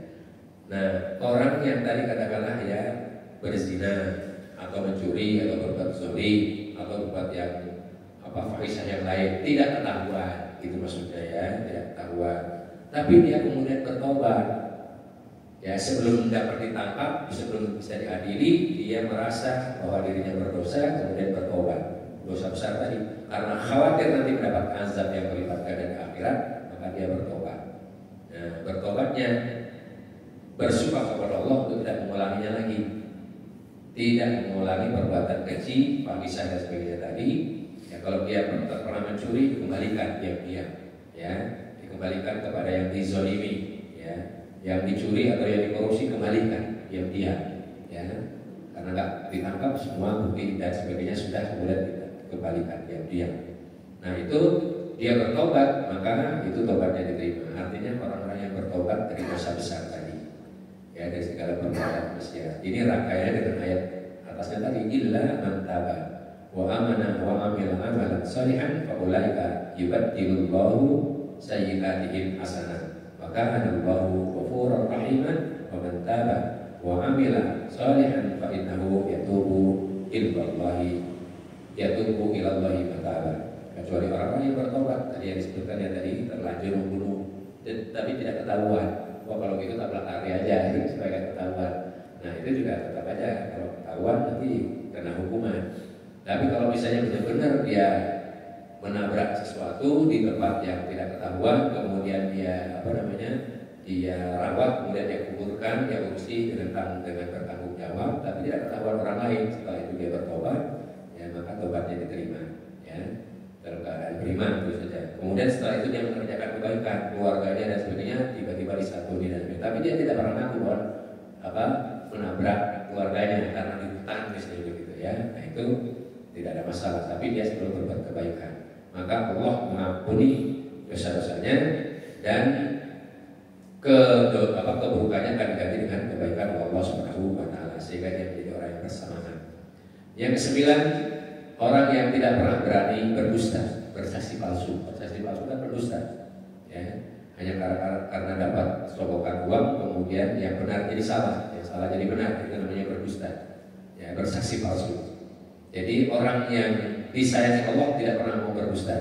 Nah, orang yang tadi katakanlah ya berzina atau mencuri atau berbuat zalim atau berbuat yang fahisah yang lain, tidak ketahuan, itu maksudnya, ya, tidak ketahuan. Tapi dia kemudian bertobat, ya, sebelum dapat ditangkap, sebelum bisa diadili, dia merasa bahwa dirinya berdosa, kemudian bertobat. Dosa besar tadi, karena khawatir nanti mendapat azab yang berlipat ganda di akhirat, maka dia bertobat. Nah, bertobatnya bersumpah kepada Allah untuk tidak mengulanginya lagi, tidak mengulangi perbuatan keji, fahisah dan sebagainya tadi. Ya, kalau dia pernah mencuri, dikembalikan diam-diam, ya, dikembalikan kepada yang dizolimi, ya, yang dicuri atau yang dikorupsi kembalikan diam-diam, ya, karena nggak ditangkap semua bukti dan sebagainya sudah, kemudian dikembalikan diam-diam. Nah itu dia bertobat, maka itu tobatnya diterima. Artinya orang-orang yang bertobat dari dosa besar tadi, ya, dari segala perbuatan maksiat. Ini rangkaiannya dengan ayat atasnya tadi, illa man taba wa amana wa amila amalan shalihan fa ulaika yubaddilullahu sayyi'atihim hasanat wa kana Allahu ghafurur rahiman wa man taba wa amila shalihan fa innahu yatubu ilallahi mataba. Kecuali orang-orang yang bertobat tadi yang disebutkan ya tadi, terlanjur membunuh tapi tidak ketahuan. Wah, kalau gitu tabrak lari aja supaya ketahuan. Nah itu juga tetap aja, kalau ketahuan nanti kena hukuman. Tapi kalau misalnya benar-benar dia menabrak sesuatu di tempat yang tidak ketahuan, kemudian dia dia rawat, kemudian dia kuburkan, dia urusi dengan bertanggung jawab, tapi tidak ketahuan orang lain. Setelah itu dia bertobat, ya, maka tobatnya diterima, ya, dalam keadaan beriman tentu saja. Kemudian setelah itu dia mengerjakan kebaikan, keluarganya dan sebagainya tiba-tiba disantuni dan sebagainya. Tapi dia tidak pernah ngaku menabrak keluarganya karena dihutan misalnya begitu, ya. Nah itu tidak ada masalah, tapi dia sebelum berbuat kebaikan, maka Allah mengampuni dosa-dosanya dan keburukannya akan diganti dengan kebaikan Allah Subhanahu wa taala, sehingga dia menjadi orang yang bersamaan. Yang ke-9, orang yang tidak pernah berani berdusta, bersaksi palsu. Bersaksi palsu kan berdusta, ya. Hanya karena dapat sogokan uang, kemudian yang benar jadi salah, yang salah jadi benar, itu namanya berdusta, ya, bersaksi palsu. Jadi orang yang disayangi Allah tidak pernah mau berdusta,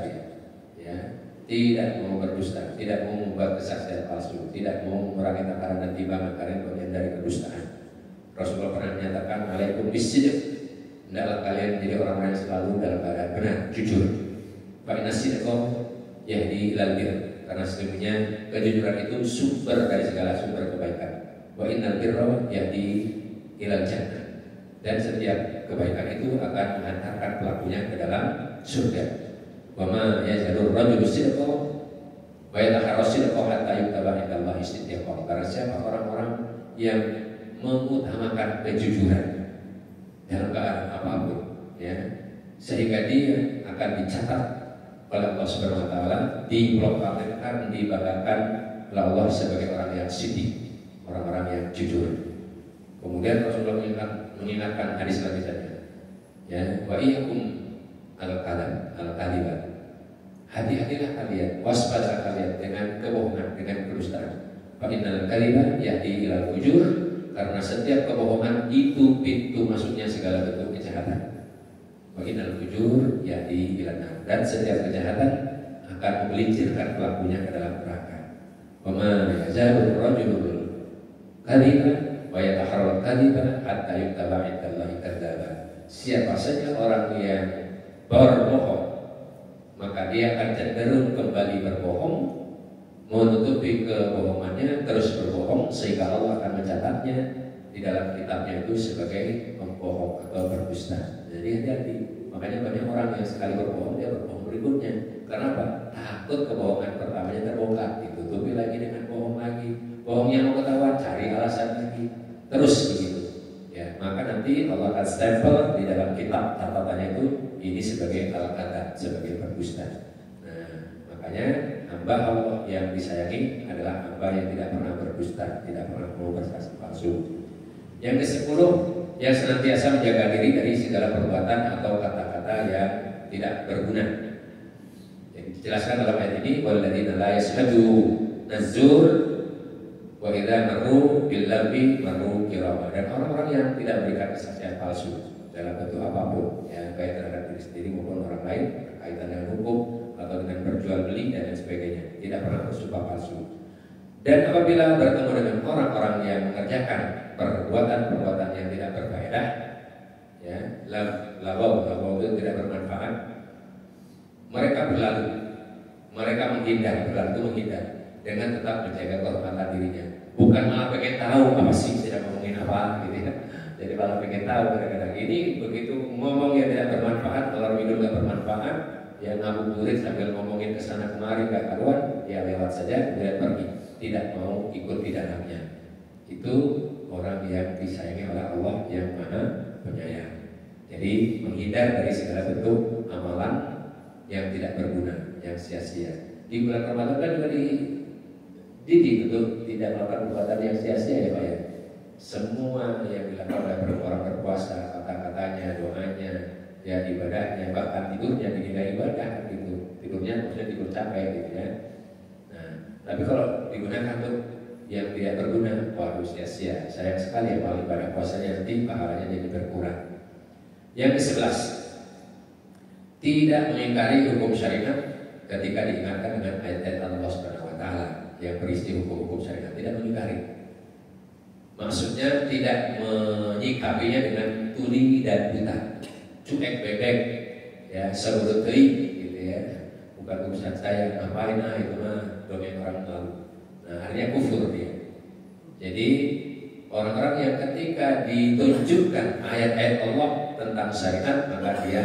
ya, tidak mau berdusta, tidak mau membuat kesaksian palsu, tidak mau mengurangi takaran dan timbangan, karena bagian dari kedustaan. Rasulullah pernah menyatakan alaikum bisidq, hendaklah kalian jadi orang-orang yang selalu dalam keadaan benar, jujur. Fa inna sidqa yahdi ilal bir, karena sesungguhnya kejujuran itu sumber dari segala sumber kebaikan. Wa innal birra yahdi ilal jannah, dan setiap kebaikan itu akan menghantarkan pelakunya ke dalam surga. Wa ma yazalur rajulu sidqa wa yataharras sidqa hatta yuktaba indallahi siddiqan. Karena siapa orang-orang yang mengutamakan kejujuran dalam keadaan apapun, ya, sehingga dia akan dicatat oleh Allah Subhanahu wa taala, diproklamirkan, dibanggakan oleh Allah sebagai orang yang siddiq, orang-orang yang jujur. Kemudian Rasulullah mengingatkan hadis selanjutnya, ya, wa iyyakum al-kadhiba, hati-hatilah kalian, waspada kalian dengan kebohongan, dengan kedustaan. Fa innal kadhiba yahdi ilal fujur, karena setiap kebohongan itu pintu masuknya segala bentuk kejahatan. Wa innal fujur yahdi ilan nar, dan setiap kejahatan akan menggelincirkan pelakunya ke dalam neraka. Wa ma yazalur rajulul kadhiba wa yataharral kadhiba hatta yuktaba indallahi kadzdzaba. Siapa saja orang yang berbohong, maka dia akan cenderung kembali berbohong, menutupi kebohongannya, terus berbohong, sehingga Allah akan mencatatnya di dalam kitabnya itu sebagai pembohong atau berdusta. Jadi hati-hati. Makanya banyak orang yang sekali berbohong, dia berbohong berikutnya. Karena apa? Takut kebohongan pertamanya terbongkar, ditutupi lagi dengan bohong lagi. Bohongnya mau ketahuan, cari alasan lagi, terus begitu. Ya, maka nanti Allah akan stempel di dalam kitab catatannya itu ini sebagai al-kadhab, sebagai berdusta. Nah, makanya hamba Allah yang disayangi adalah hamba yang tidak pernah berdusta, tidak pernah mau bersaksi palsu. Yang ke-10, yang senantiasa menjaga diri dari segala perbuatan atau kata-kata yang tidak berguna. Yang dijelaskan dalam ayat ini, walladzina la yashhadu nadzur wa idza marru bil lagwi marru kirama, dan orang-orang yang tidak memberikan kesaksian palsu dalam bentuk apapun, ya, baik terhadap diri sendiri maupun orang lain, berkaitan dengan hukum atau dengan berjual beli dan lain sebagainya, tidak pernah bersumpah palsu. Dan apabila bertemu dengan orang-orang yang mengerjakan perbuatan-perbuatan yang tidak berfaedah, ya, lagau itu tidak bermanfaat, mereka berlalu, mereka menghindar, berlalu menghindar dengan tetap menjaga kehormatan dirinya. Bukan malah pengen tahu apa sih sedang ngomongin apa, gitu ya. Jadi malah pengen tahu kadang-kadang ini begitu ngomong yang tidak bermanfaat, kalau hidup tidak bermanfaat, ya ngabuburit sambil ngomongin kesana kemari gak karuan, ya lewat saja kemudian pergi, tidak mau ikut di dalamnya. Itu orang yang disayangi oleh Allah yang Maha Penyayang. Jadi menghindar dari segala bentuk amalan yang tidak berguna, yang sia-sia. Di bulan Ramadan kan juga dididik untuk tidak melakukan perbuatan yang sia-sia, ya Pak ya. Semua yang dilakukan oleh orang berpuasa, kata-katanya, doanya, ya ibadahnya, bahkan tidurnya dinilai ibadah gitu. Tidurnya maksudnya tidur capek gitu ya. Nah, tapi kalau digunakan untuk yang tidak berguna, waduh sia-sia. Sayang sekali ya Pak, ibadah puasanya nanti pahalanya jadi berkurang. Yang ke-11, tidak mengingkari hukum syariat ketika diingatkan dengan ayat-ayat Allah Subhanahu wa taala yang berisi hukum-hukum syariat, tidak mengingkari. Maksudnya tidak menyikapinya dengan tuli dan buta, cuek bebek, ya sebut gitu ya. Bukan urusan saya, ngapain itu mah dongeng orang lalu. Nah, akhirnya kufur dia. Jadi orang-orang yang ketika ditunjukkan ayat-ayat Allah tentang syariat, maka dia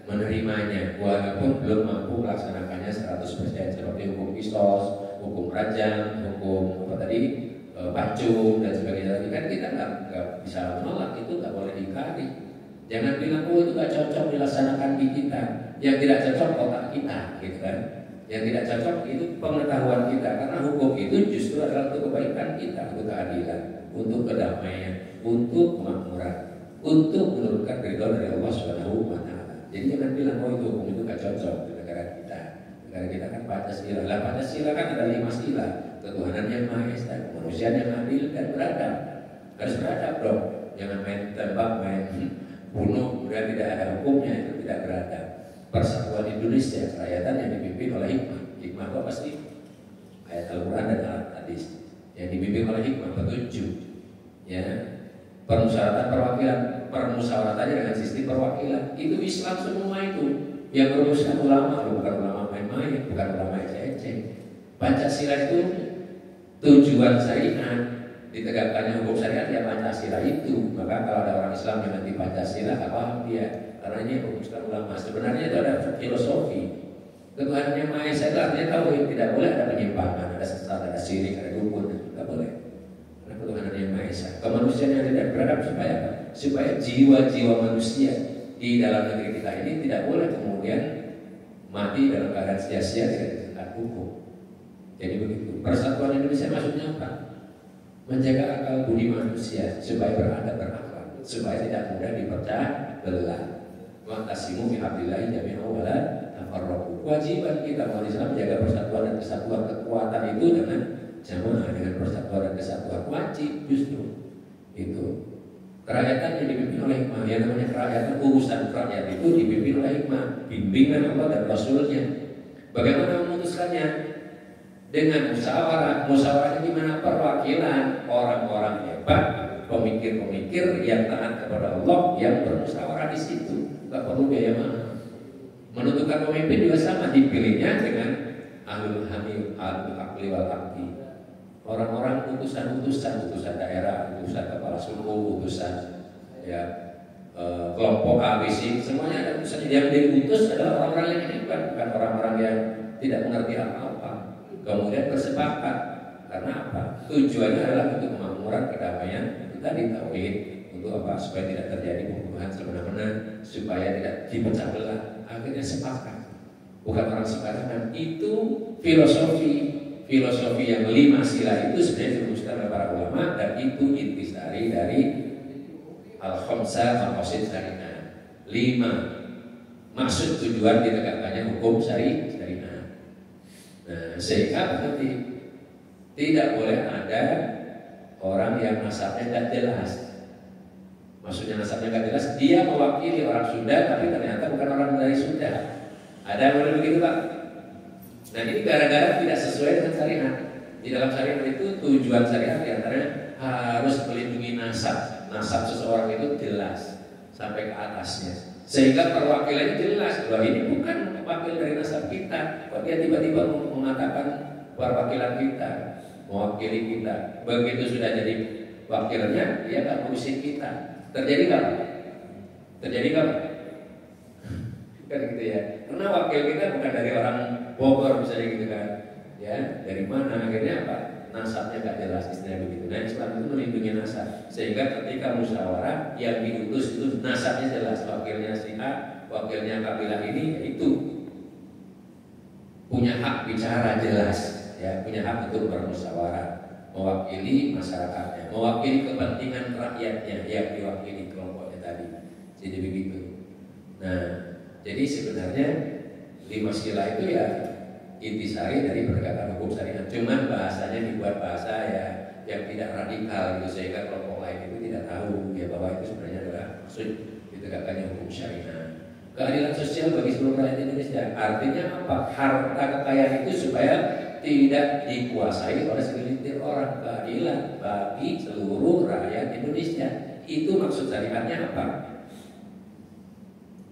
menerimanya walaupun belum mampu melaksanakannya 100%, seperti hukum qisas, hukum rajam, hukum apa tadi, pancung dan sebagainya. Tadi kan kita nggak bisa menolak, itu nggak boleh diingkari. Jangan bilang itu nggak cocok dilaksanakan di kita. Yang tidak cocok otak kita, gitu kan? Yang tidak cocok itu pengetahuan kita, karena hukum itu justru adalah untuk kebaikan kita, untuk keadilan, untuk kedamaian, untuk kemakmuran, untuk menurunkan ridho dari Allah Subhanahu wa taala. Jadi jangan bilang itu hukum itu nggak cocok di negara kita. Negara kita kan Pancasila. Lah Pancasila kan ada 5 sila: ketuhanan yang Maha Esa, kemanusiaan yang adil dan beradab. Harus beradab dong. Jangan main tembak, main bunuh, kemudian tidak ada hukumnya, itu tidak beradab. Persatuan Indonesia, kerakyatan yang dipimpin oleh hikmah. Hikmah itu pasti ayat Al-Quran dan hadis yang dibimbing oleh hikmah, petunjuk, ya, permusyawaratan perwakilan permusyawaratan dengan sistem perwakilan. Itu Islam semua itu. Yang merumuskan ulama, bukan ulama main-main, bukan ulama ecek-ecek. Pancasila itu tujuan syariat, ditegakkannya hukum syariat ya Pancasila itu. Maka kalau ada orang Islam yang anti Pancasila, nggak paham dia, karena ini merumuskan ulama. Sebenarnya itu ada filosofi. Ketuhanan yang Maha Esa itu artinya tauhid, tidak boleh ada penyimpangan, ada sesat, ada syirik, ada dukun, tidak boleh. Karena ketuhanan yang Maha Esa, kemanusiaan yang tidak beradab supaya apa? Supaya jiwa-jiwa manusia di dalam negeri kita ini tidak boleh kemudian mati dalam keadaan sia-sia tidak ditegakkan hukum. Jadi begitu. Persatuan Indonesia maksudnya apa? Menjaga akal budi manusia supaya beradab berakhlak, supaya tidak mudah dipecah belah. Wa'tasimu bihablillahi jami'an wa la tafarraqu. Kewajiban kita umat Islam menjaga persatuan dan kesatuan, kekuatan itu dengan jamaah, dengan persatuan dan kesatuan wajib justru itu. Kerakyatan yang dipimpin oleh hikmah, yang namanya kerakyatan, urusan rakyat itu dipimpin oleh hikmah, bimbingan Allah dan Rasulnya. Bagaimana memutuskannya? Dengan musyawarah. Musyawarah ini gimana? Perwakilan orang-orang hebat, pemikir-pemikir yang taat kepada Allah yang bermusyawarah di situ. Gak perlu biaya mahal. Menentukan pemimpin juga sama, dipilihnya dengan ahlul hamil, ahlul akli wal akti. Orang-orang utusan daerah, utusan kepala suku, utusan ya kelompok ABC, semuanya ada utusan. Yang diutus adalah orang-orang yang hebat, bukan orang-orang yang tidak mengerti apa-apa. Kemudian bersepakat, karena apa? Tujuannya adalah untuk kemakmuran, kedamaian, kita ditauhid. Untuk apa? Supaya tidak terjadi pembunuhan semena-mena, supaya tidak dipecah belah. Akhirnya sepakat. Bukan orang sembarangan. Itu filosofi yang 5 sila itu sebenarnya dirumuskan oleh para ulama, dan itu intisari dari al-khamsah maqasid syariah. 5 maksud tujuan ditegakkannya hukum syariah. Nah, sehingga berarti tidak boleh ada orang yang nasabnya tidak jelas. Maksudnya nasabnya tidak jelas, dia mewakili orang Sunda tapi ternyata bukan orang dari Sunda. Ada yang boleh begitu, Pak? Nah, ini gara-gara tidak sesuai dengan syariat. Di dalam syariat itu tujuan syariat diantaranya harus melindungi nasab. Nasab seseorang itu jelas sampai ke atasnya, sehingga perwakilannya jelas bahwa ini bukan wakil dari nasab kita. Kok dia tiba-tiba mengatakan perwakilan kita, mewakili kita. Begitu sudah jadi wakilnya, dia tak ngurusin kita. Terjadi nggak? Terjadi nggak? Kan gitu ya. Karena wakil kita bukan dari orang Bogor misalnya gitu kan. Ya, dari mana? Akhirnya apa? Nasabnya gak jelas, istilahnya begitu. Nah, Islam itu melindungi nasab, sehingga ketika musyawarah yang diutus itu nasabnya jelas, wakilnya si A, wakilnya kabilah ini, yaitu punya hak bicara jelas, ya, punya hak untuk bermusyawarah, mewakili masyarakatnya, mewakili kepentingan rakyatnya yang diwakili kelompoknya tadi. Jadi begitu. Nah, jadi sebenarnya 5 sila itu ya intisari dari penegakan hukum syariat. Cuman bahasanya dibuat bahasa ya yang tidak radikal gitu, sehingga kelompok lain itu tidak tahu ya bahwa itu sebenarnya adalah maksud ditegakkannya hukum syariat. Keadilan sosial bagi seluruh rakyat Indonesia. Artinya apa? Harta kekayaan itu supaya tidak dikuasai oleh segelintir orang. Keadilan bagi seluruh rakyat Indonesia. Itu maksud syariatnya apa?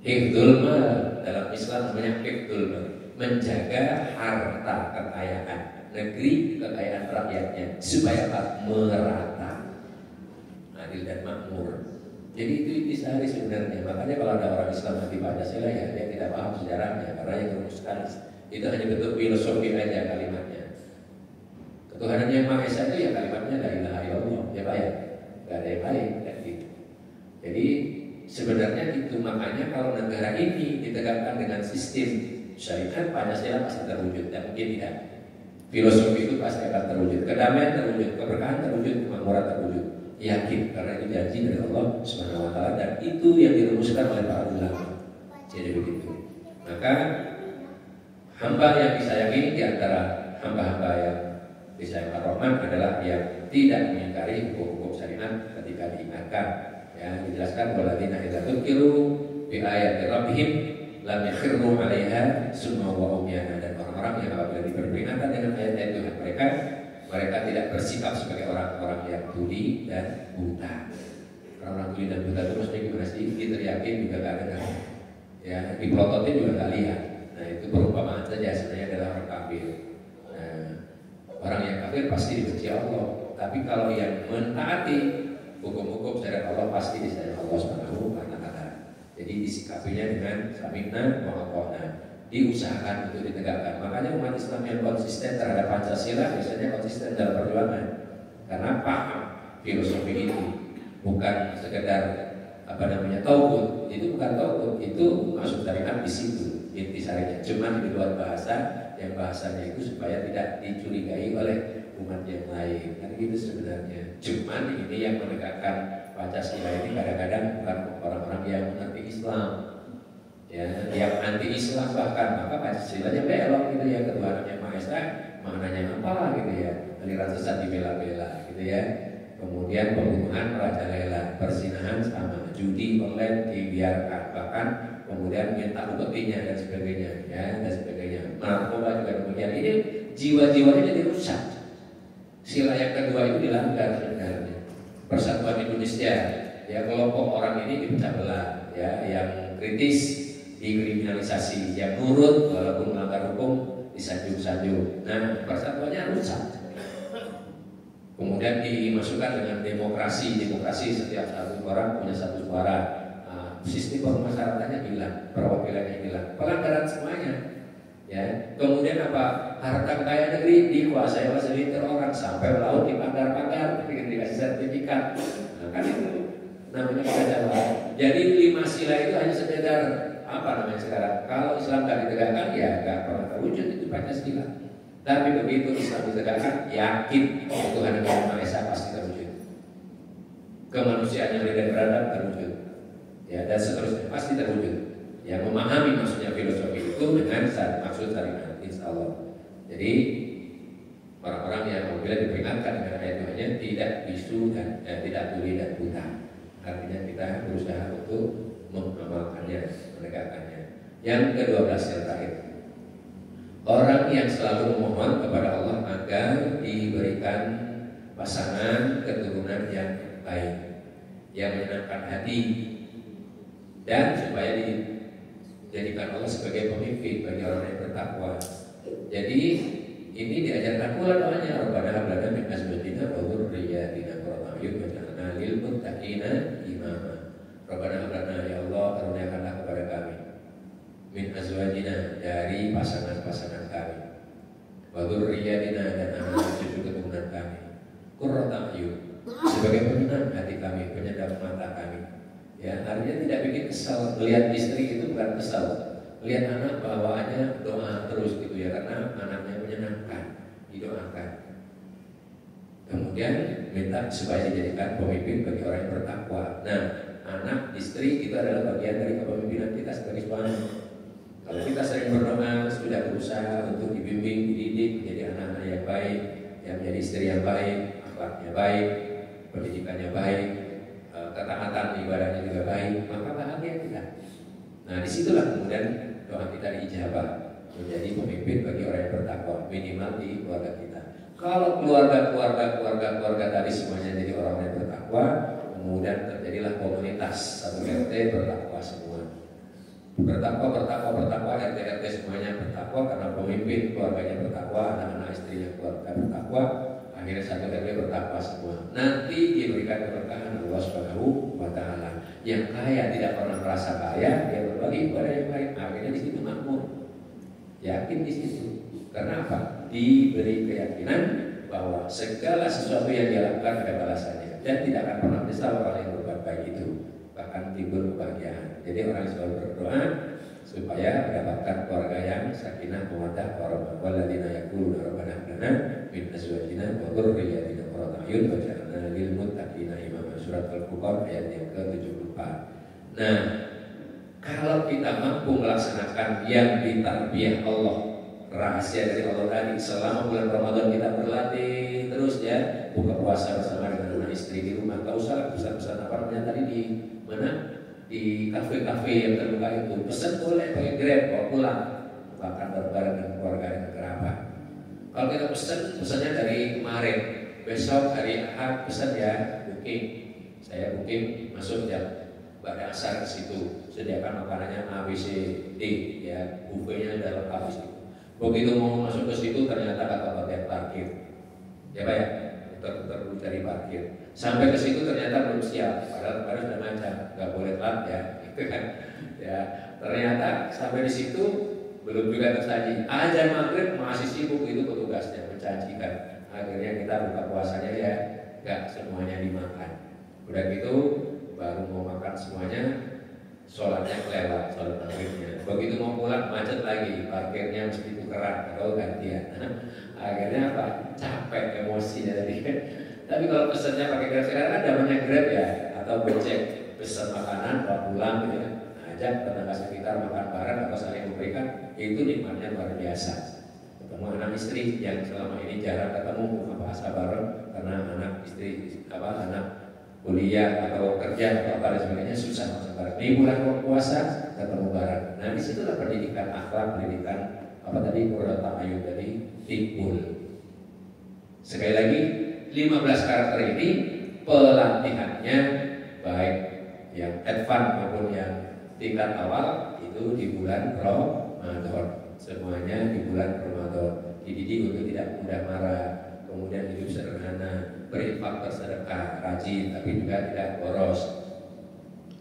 Hifdzul mal, dalam Islam namanya hifdzul mal, menjaga harta kekayaan negeri, kekayaan rakyatnya supaya merata, adil dan makmur. Jadi itu intisari sebenarnya. Makanya kalau ada orang Islam anti Pancasila ya dia tidak paham sejarahnya, karena yang rumuskan itu hanya bentuk filosofi aja kalimatnya. Ketuhanan yang Maha Esa itu ya kalimatnya la ilaha illallah, ya Pak ya, nggak ada yang lain kan gitu. Jadi sebenarnya itu makanya kalau negara ini ditegakkan dengan sistem syariat, Pancasila pasti terwujud, dan mungkin tidak. Filosofi itu pasti akan terwujud, kedamaian terwujud, keberkahan terwujud, kemakmuran terwujud. Yakin, karena itu janji dari Allah Subhanahu wa Ta'ala, dan itu yang dirumuskan oleh para ulama. Jadi begitu. Maka hamba yang disayangi di antara hamba-hamba yang disayang Ar-Rahman adalah yang tidak mengingkari hukum-hukum syariat ketika diingatkan. Ya, dijelaskan walladzina idza dzukiru bi ayati rabbihim lam yakhirru 'alaiha summa wa umyana, dan orang-orang yang apabila diberi peringatan dengan ayat-ayat Tuhan mereka tidak bersikap sebagai orang-orang yang tuli dan buta. Orang-orang tuli dan buta itu maksudnya gimana sih? Diteriakin juga gak dengar, ya, dipelototin juga gak lihat. Nah itu perumpamaan saja, sebenarnya adalah orang kafir. Nah, orang yang kafir pasti dibenci Allah, tapi kalau yang mentaati hukum-hukum syariat Allah pasti disayang Allah Subhanahu wa Ta'ala. Jadi disikapinya dengan samina wa ata'na, diusahakan untuk ditegakkan. Makanya umat Islam yang konsisten terhadap Pancasila biasanya konsisten dalam perjuangan, karena paham filosofi itu, bukan sekedar tauhid. Itu bukan tauhid, itu masuk syariat di situ intisarinya. Cuma di luar bahasa, yang bahasanya itu supaya tidak dicurigai oleh umat yang lain. Kan gitu sebenarnya. Cuman ini yang menegakkan Pancasila ini kadang-kadang bukan orang-orang yang mengerti Islam, ya, yang anti Islam bahkan, maka Pancasilanya belok gitu ya, Ketuhanan Yang Maha Esa maknanya apa gitu ya, aliran sesat dibela-bela gitu ya. Kemudian pembunuhan merajalela, perzinahan sama, judi online dibiarkan, bahkan kemudian minta upetinya dan sebagainya, ya, dan sebagainya. Narkoba juga demikian. Ini jiwa-jiwanya jadi rusak. Sila yang kedua itu dilanggar sebenarnya. Persatuan Indonesia, ya, kelompok orang ini dipecah belah, ya, yang kritis dikriminalisasi, yang nurut walaupun melanggar hukum disanjung-sanjung. Nah, persatuannya rusak. Kemudian dimasukkan dengan demokrasi setiap satu orang punya satu suara. Sistem pemasyaratannya hilang, perwakilannya hilang, pelanggaran semuanya. Ya, kemudian apa? Harta kekayaan negeri dikuasai oleh segelintir orang, sampai laut dipagar-pagar, dikasih sertifikat. Nah, kan itu namanya kekacauan. Jadi 5 sila itu hanya sekedar sekarang? Kalau Islam tidak ditegakkan, ya nggak pernah terwujud itu Pancasila. Tapi begitu Islam ditegakkan, yakin Tuhan Yang Maha Esa pasti terwujud. Kemanusiaan yang adil dan beradab terwujud, ya, dan seterusnya pasti terwujud. Yang memahami maksudnya filosofi itu dengan maksud syariat, insya Allah. Jadi orang-orang yang apabila diperingatkan dengan ayat-ayatnya tidak bisu dan tidak tuli dan buta. Artinya kita berusaha untuk mengamalkannya, menegakkannya. Yang ke-12 yang terakhir, orang yang selalu memohon kepada Allah agar diberikan pasangan keturunan yang baik, yang menyenangkan hati, dan supaya dijadikan Allah sebagai pemimpin bagi orang yang bertakwa. Jadi ini diajarkan pula doanya, Rabbana hab lana min azwajina wa dzurriyyatina qurrata a'yun waj'alna lil muttaqina imama. Rabbana hab lana, ya Allah, karuniakanlah kepada kami min azwajina, dari pasangan-pasangan kami, wa dzurriyyatina, dan anak cucu keturunan kami, qurrata a'yun, sebagai penyenang hati kami, penyedap mata kami. Ya, artinya tidak bikin kesal. Melihat istri itu bukan kesal, lihat anak bawaannya doa terus gitu ya, karena anaknya menyenangkan, didoakan. Kemudian minta supaya dijadikan pemimpin bagi orang yang bertakwa. Nah, anak, istri itu adalah bagian dari kepemimpinan kita sebagai suami. Kalau kita sering berdoa, sudah berusaha untuk dibimbing, dididik menjadi anak-anak yang baik, yang menjadi istri yang baik, akhlaknya baik, pendidikannya baik, ketaatan ibadahnya juga baik, maka bahagia kita. Nah, disitulah kemudian doa kita diijabah, menjadi pemimpin bagi orang yang bertakwa, minimal di keluarga kita. Kalau keluarga tadi semuanya jadi orang yang bertakwa, kemudian terjadilah komunitas satu RT bertakwa semua. Bertakwa, RT semuanya bertakwa karena pemimpin keluarganya bertakwa, anak-anak istrinya keluarga bertakwa, akhirnya satu RT bertakwa semua. Nanti diberikan keberkahan Allah Subhanahu wa Ta'ala. Yang kaya tidak pernah merasa kaya, dia berbagi kepada yang lain, akhirnya di situ makmur. Yakin di situ. Karena apa? Diberi keyakinan bahwa segala sesuatu yang dia lakukan ada balasannya, dan tidak akan pernah menyesal orang yang berbuat baik itu, bahkan timbul kebahagiaan. Jadi orang yang selalu berdoa supaya mendapatkan keluarga yang sakinah, mawaddah, warahmah. Walladzina yaquluna rabbana hab lana min azwajina wa dzurriyyatina qurrata a'yun waj'alna lil muttaqina imama. Surat Al-Furqan ayat yang ke-74. Nah, kalau kita mampu melaksanakan yang ditarbiyah Allah, rahasia dari Allah tadi, selama bulan Ramadan kita berlatih terus ya, buka puasa bersama dengan anak istri di rumah. Gak usah pesan-pesan apa namanya tadi di mana, di kafe-kafe yang terbuka itu, pesan boleh pakai Grab, bawa pulang, makan bareng dengan keluarga dan kerabat. Kalau kita pesannya dari kemarin, besok hari Ahad pesan ya, booking. Saya booking masuk jam pada asar ke situ, sediakan makanannya A, B, C, D, ya, buffetnya udah lengkap di situ. Begitu mau masuk ke situ ternyata kata bagian parkir, ya Pak ya, putar-putar dulu cari parkir. Sampai ke situ ternyata belum siap, padahal sudah ngancam, nggak boleh telat ya, gitu kan. Ya, ternyata sampai di situ belum juga tersaji. Azan maghrib masih sibuk itu petugasnya mencacikan. Akhirnya kita buka puasanya ya, nggak semuanya dimakan. Udah gitu baru mau makan semuanya, sholatnya kelewat, sholat maghribnya. Begitu mau pulang macet lagi, parkirnya mesti tukeran atau gantian. Akhirnya apa? Capek, emosi tadi. Tapi kalau pesannya pakai Grab sekarang kan namanya Grab ya, atau Gojek, pesan makanan, bawa pulang gitu ya. Ajak tetangga sekitar makan bareng atau saling memberikan, itu nikmatnya luar biasa. Ketemu anak istri yang selama ini jarang ketemu, buka bahasa bareng karena anak istri anak kuliah atau kerja atau apa dan sebagainya susah masuk bareng. Di bulan puasa ketemu bareng. Nah disitulah pendidikan akhlak, pendidikan apa tadi Qurrata Ayun tadi timbul. Sekali lagi 15 karakter ini pelatihannya baik yang advance maupun yang tingkat awal itu di bulan Ramadan. Semuanya di bulan Ramadan. Dididik untuk tidak mudah marah, kemudian hidup sederhana, berinfak bersedekah, rajin tapi juga tidak boros,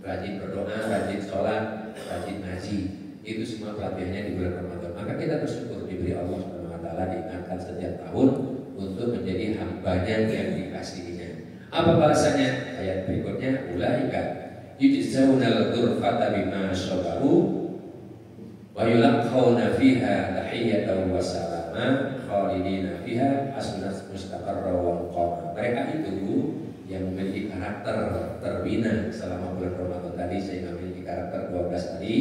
rajin berdoa, rajin sholat, rajin ngaji. Itu semua pelatihannya di bulan Ramadan. Maka kita bersyukur diberi Allah SWT diingatkan setiap tahun untuk menjadi hambanya yang dikasihinya. Apa balasannya? Ayat berikutnya, ulaika yujzaunal ghurfata bima sabaru wa yulaqawna fiha tahiyyatan wa salama khalidina fiha hasunat mustaqarra wa muqama. Mereka itu yang memiliki karakter terbina selama bulan Ramadan tadi, sehingga memiliki karakter 12 tadi,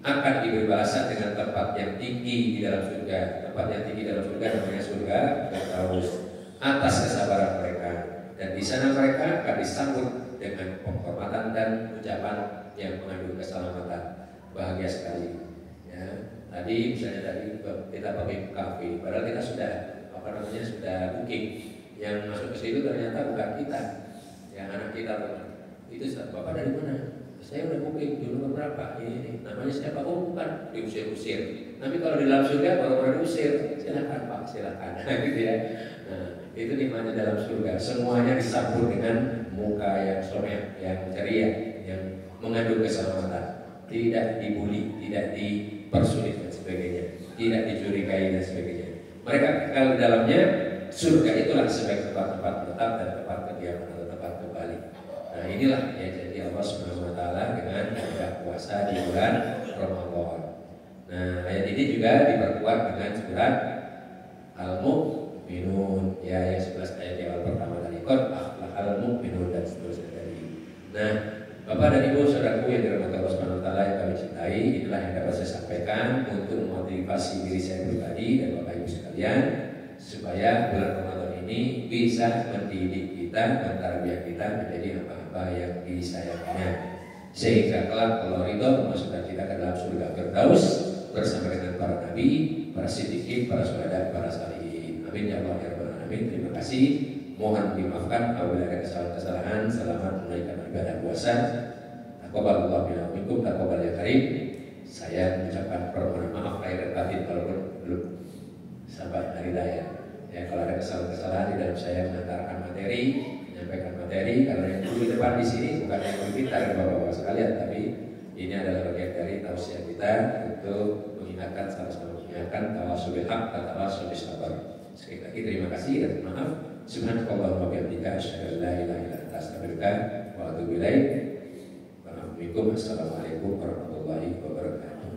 akan diberi balasan dengan tempat yang tinggi di dalam surga. Tempat yang tinggi dalam surga namanya surga Firdaus, atas kesabaran mereka, dan di sana mereka akan disambut dengan penghormatan dan ucapan yang mengandung keselamatan. Bahagia sekali. Ya, tadi misalnya tadi kita pakai kafe, padahal kita sudah sudah booking. Yang masuk ke situ ternyata bukan kita, yang anak kita teman. Itu Bapak dari mana? Saya udah booking dulu berapa? Ini namanya siapa? Oh bukan, diusir-usir. Tapi kalau di dalam surga baru diusir, silakan Pak, silakan. Gitu ya. Nah, itu dimana dalam surga semuanya disambut dengan muka yang somek, yang ceria, yang mengandung keselamatan, tidak dibully, tidak dipersulit dan sebagainya, tidak dicurigai dan sebagainya. Mereka kekal di dalamnya. Surga itulah sebagai tempat-tempat menetap dan tempat kediaman atau tempat kembali. Nah inilah ya jadi Allah Subhanahu Wa Taala dengan bulan puasa di bulan Ramadan. Nah ayat ini juga diperkuat dengan surat Al-Mu'minun ya, yang 11 ayat yang pertama tadi, qad aflahal mu'minun dan seterusnya tadi. Nah Bapak dan Ibu saudaraku yang dirahmati Allah Subhanahu Wa Taala yang kami cintai, inilah yang dapat saya sampaikan untuk memotivasi diri saya pribadi dan Bapak Ibu sekalian, supaya bulan Ramadan ini bisa mendidik kita, mentarbiah kita menjadi hamba-hamba yang disayanginya, sehingga kelak Allah ridho memasukkan kita ke dalam surga Firdaus bersama dengan para nabi, para siddiqin, para syuhada, para salihin. Amin ya Allah ya rabbal alamin. Terima kasih. Mohon dimaafkan apabila ada kesalahan-kesalahan. Selamat menunaikan ibadah puasa. Taqabbalallahu minna wa minkum, taqabbal ya karim. Saya mengucapkan permohonan maaf lahir dan batin walaupun belum sampai hari raya. Ya, kalau ada kesalahan-kesalahan di dalam saya mengantarkan materi, menyampaikan materi, karena yang dulu di depan di sini bukan yang lebih pintar bapak-bapak sekalian, tapi ini adalah bagian dari tausiah kita untuk mengingatkan, sama-sama mengingatkan tawasul bil haq dan tawasul bis sabar. Sekali lagi terima kasih dan maaf. Subhanallah wa bihamdika asyhadu an la ilaha illa anta astaghfiruka wa atubu ilaik. Assalamualaikum warahmatullahi wabarakatuh.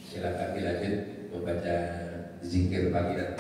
Silakan dilanjut membaca zikir pagi dan